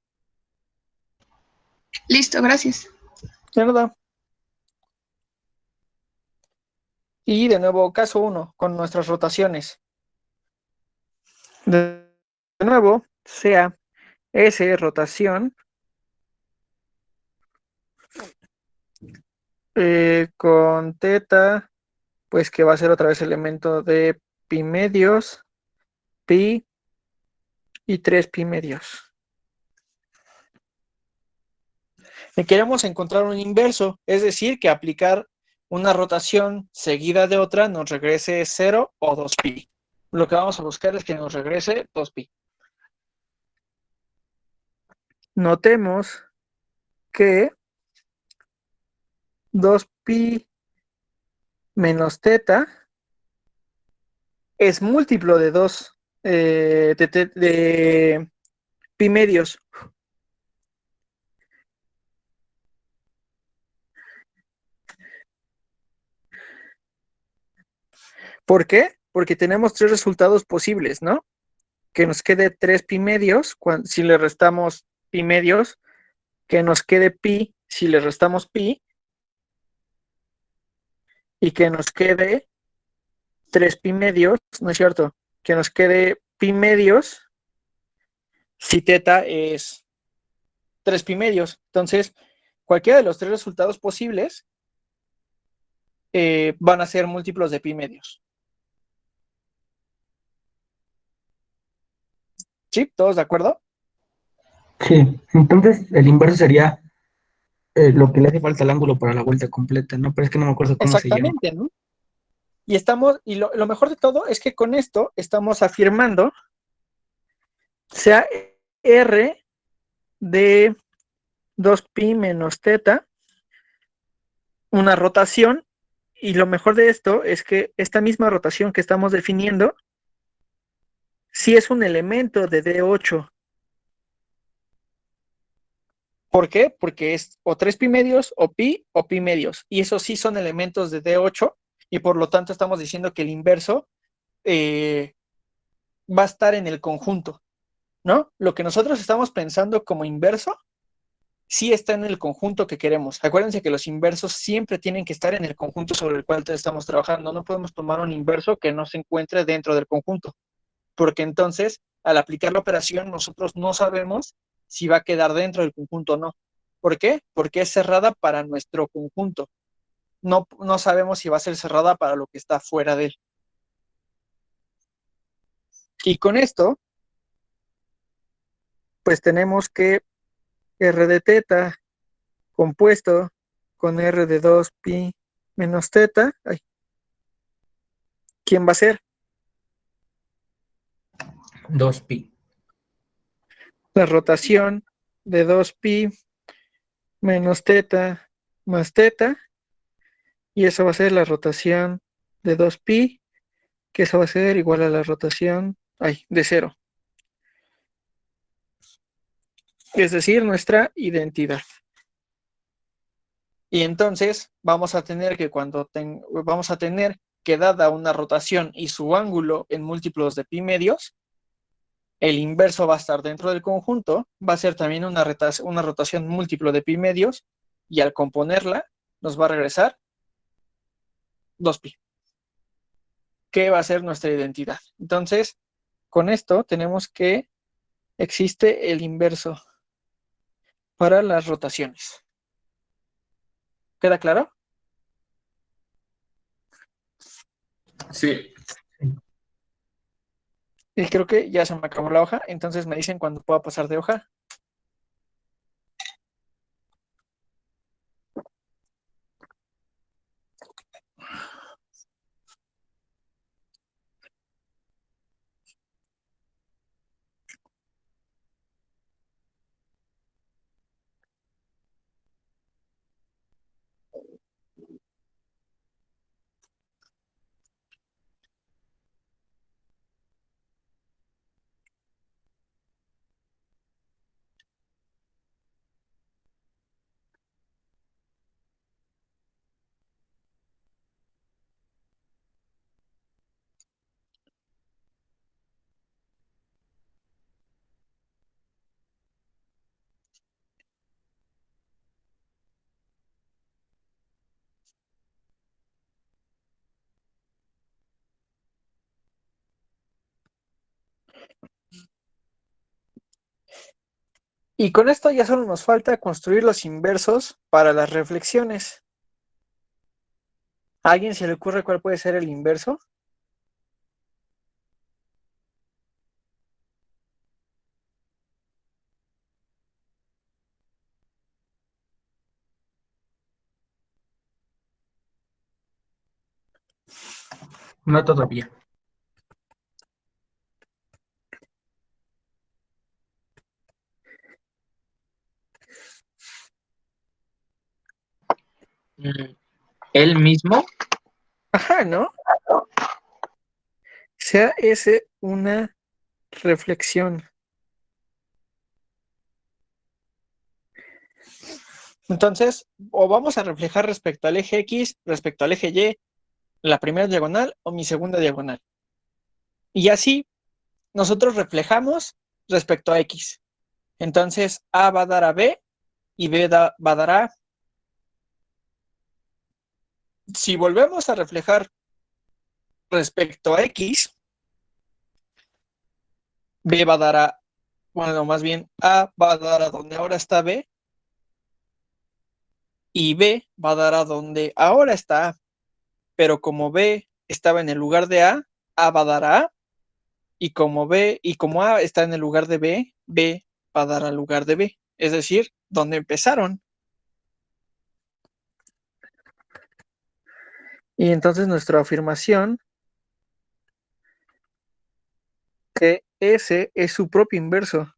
[SPEAKER 9] Listo, gracias.
[SPEAKER 1] De nada. Y de nuevo, caso 1, con nuestras rotaciones. De nuevo, sea S rotación con teta, pues que va a ser otra vez elemento de pi medios, pi y 3 pi medios. Y queremos encontrar un inverso, es decir, que aplicar una rotación seguida de otra nos regrese 0 o 2pi. Lo que vamos a buscar es que nos regrese 2pi. Notemos que 2pi menos teta es múltiplo de 2 de pi medios. ¿Por qué? Porque tenemos 3 resultados posibles, ¿no? Que nos quede 3 pi medios si le restamos pi medios, que nos quede pi si le restamos pi, y que nos quede 3 pi medios, ¿no es cierto? Que nos quede pi medios si teta es 3 pi medios. Entonces, cualquiera de los 3 resultados posibles van a ser múltiplos de pi medios. ¿Sí? ¿Todos de acuerdo?
[SPEAKER 2] Sí, entonces el inverso sería lo que le hace falta al ángulo para la vuelta completa, ¿no? Pero es que no me acuerdo cómo se llama.
[SPEAKER 1] Exactamente, ¿no? Y lo mejor de todo es que con esto estamos afirmando sea R de 2pi menos teta una rotación, y lo mejor de esto es que esta misma rotación que estamos definiendo sí es un elemento de D8. ¿Por qué? Porque es o 3 pi medios o pi medios, y esos sí son elementos de D8, y por lo tanto estamos diciendo que el inverso va a estar en el conjunto, ¿no? Lo que nosotros estamos pensando como inverso sí está en el conjunto que queremos. Acuérdense que los inversos siempre tienen que estar en el conjunto sobre el cual estamos trabajando. No podemos tomar un inverso que no se encuentre dentro del conjunto, porque entonces, al aplicar la operación, nosotros no sabemos si va a quedar dentro del conjunto o no. ¿Por qué? Porque es cerrada para nuestro conjunto. No sabemos si va a ser cerrada para lo que está fuera de él. Y con esto, pues tenemos que R de teta compuesto con R de 2pi menos teta. Ay, ¿quién va a ser?
[SPEAKER 2] 2pi.
[SPEAKER 1] La rotación de 2pi menos teta más teta, y eso va a ser la rotación de 2pi, que eso va a ser igual a la rotación de 0. Es decir, nuestra identidad. Y entonces vamos a tener que dada una rotación y su ángulo en múltiplos de pi medios, el inverso va a estar dentro del conjunto, va a ser también una rotación múltiplo de pi medios, y al componerla nos va a regresar 2pi, que va a ser nuestra identidad. Entonces, con esto tenemos que existe el inverso para las rotaciones. ¿Queda claro?
[SPEAKER 4] Sí.
[SPEAKER 1] Y creo que ya se me acabó la hoja, entonces me dicen cuándo pueda pasar de hoja. Y con esto ya solo nos falta construir los inversos para las reflexiones. ¿A alguien se le ocurre cuál puede ser el inverso?
[SPEAKER 2] No todavía.
[SPEAKER 5] ¿Él mismo?
[SPEAKER 1] Ajá, ¿no? Sea ese una reflexión. Entonces, o vamos a reflejar respecto al eje X, respecto al eje Y, la primera diagonal o mi segunda diagonal. Y así, nosotros reflejamos respecto a X. Entonces, A va a dar a B y B va a dar a A. Si volvemos a reflejar respecto a X, B va a dar a bueno, más bien A va a dar a donde ahora está B y B va a dar a donde ahora está A. Pero como B estaba en el lugar de A va a dar a A. Y como A está en el lugar de B, B va a dar al lugar de B. Es decir, donde empezaron. Y entonces nuestra afirmación que S es su propio inverso.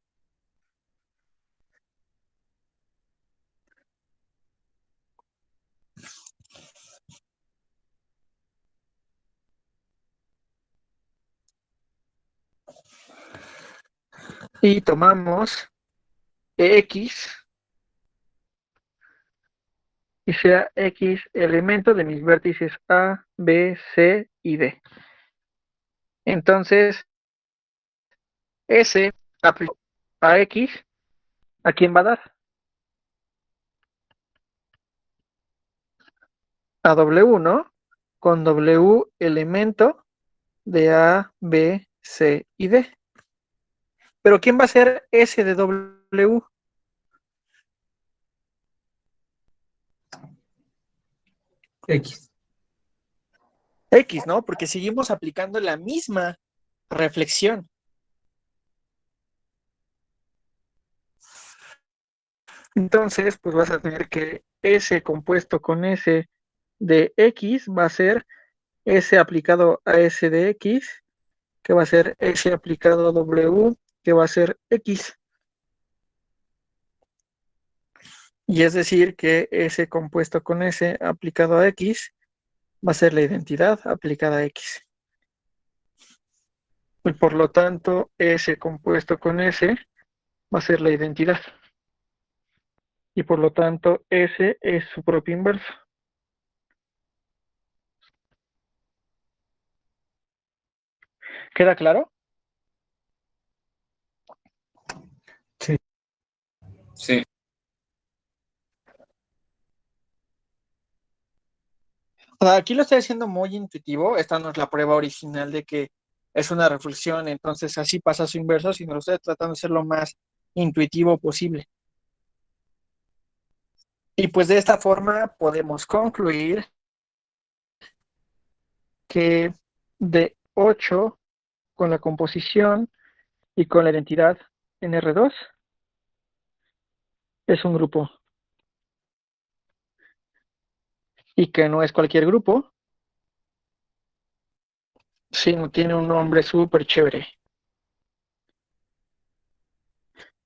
[SPEAKER 1] Y tomamos X y sea X elemento de mis vértices A, B, C y D. Entonces, S a X, ¿a quién va a dar? A W, ¿no? Con W elemento de A, B, C y D. Pero ¿quién va a ser S de W?
[SPEAKER 2] X.
[SPEAKER 1] X, ¿no? Porque seguimos aplicando la misma reflexión. Entonces, pues vas a tener que S compuesto con S de X va a ser S aplicado a S de X, que va a ser S aplicado a W, que va a ser X. Y es decir que S compuesto con S aplicado a X va a ser la identidad aplicada a X. Y por lo tanto, S compuesto con S va a ser la identidad. Y por lo tanto, S es su propio inverso. ¿Queda claro?
[SPEAKER 2] Sí.
[SPEAKER 4] Sí.
[SPEAKER 1] Aquí lo estoy haciendo muy intuitivo. Esta no es la prueba original de que es una reflexión, entonces así pasa su inverso, sino lo estoy tratando de ser lo más intuitivo posible. Y pues de esta forma podemos concluir que de 8 con la composición y con la identidad en R2 es un grupo. Y que no es cualquier grupo, sino tiene un nombre súper chévere.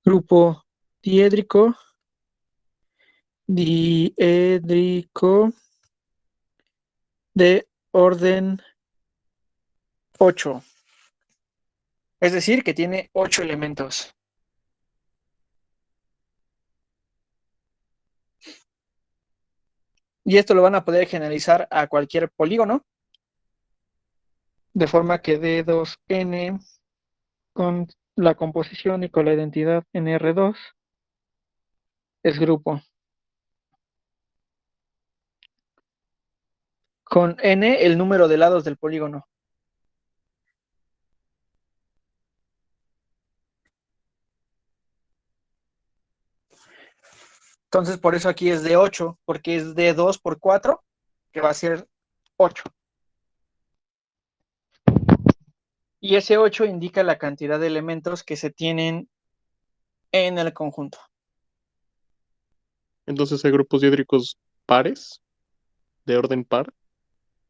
[SPEAKER 1] Grupo diédrico de orden 8. Es decir, que tiene 8 elementos. Y esto lo van a poder generalizar a cualquier polígono, de forma que D2N con la composición y con la identidad en R2 es grupo. Con N el número de lados del polígono. Entonces por eso aquí es de 8, porque es de 2 por 4, que va a ser 8. Y ese 8 indica la cantidad de elementos que se tienen en el conjunto.
[SPEAKER 7] Entonces hay grupos diédricos pares, de orden par.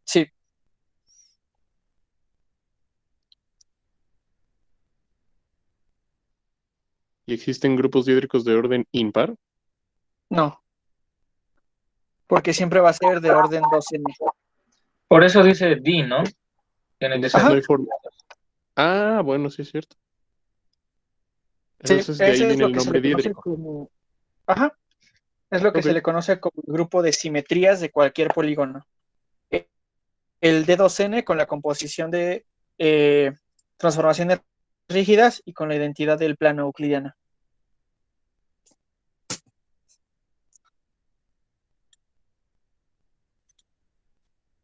[SPEAKER 1] Sí.
[SPEAKER 7] ¿Y existen grupos diédricos de orden impar?
[SPEAKER 1] No. Porque siempre va a ser de orden 2n.
[SPEAKER 5] Por eso dice D, ¿no? Tiene que
[SPEAKER 7] Entonces
[SPEAKER 5] ser.
[SPEAKER 7] no hay forma. Ah, bueno, sí es cierto.
[SPEAKER 1] Sí,
[SPEAKER 7] Entonces de ahí
[SPEAKER 1] ese es
[SPEAKER 7] viene
[SPEAKER 1] lo
[SPEAKER 7] el
[SPEAKER 1] que se
[SPEAKER 7] nombre
[SPEAKER 1] le conoce
[SPEAKER 7] diédrico.
[SPEAKER 1] como... Ajá. Es lo que
[SPEAKER 7] Ok.
[SPEAKER 1] se le conoce como el grupo de simetrías de cualquier polígono. El D2N con la composición de transformaciones rígidas y con la identidad del plano euclidiano.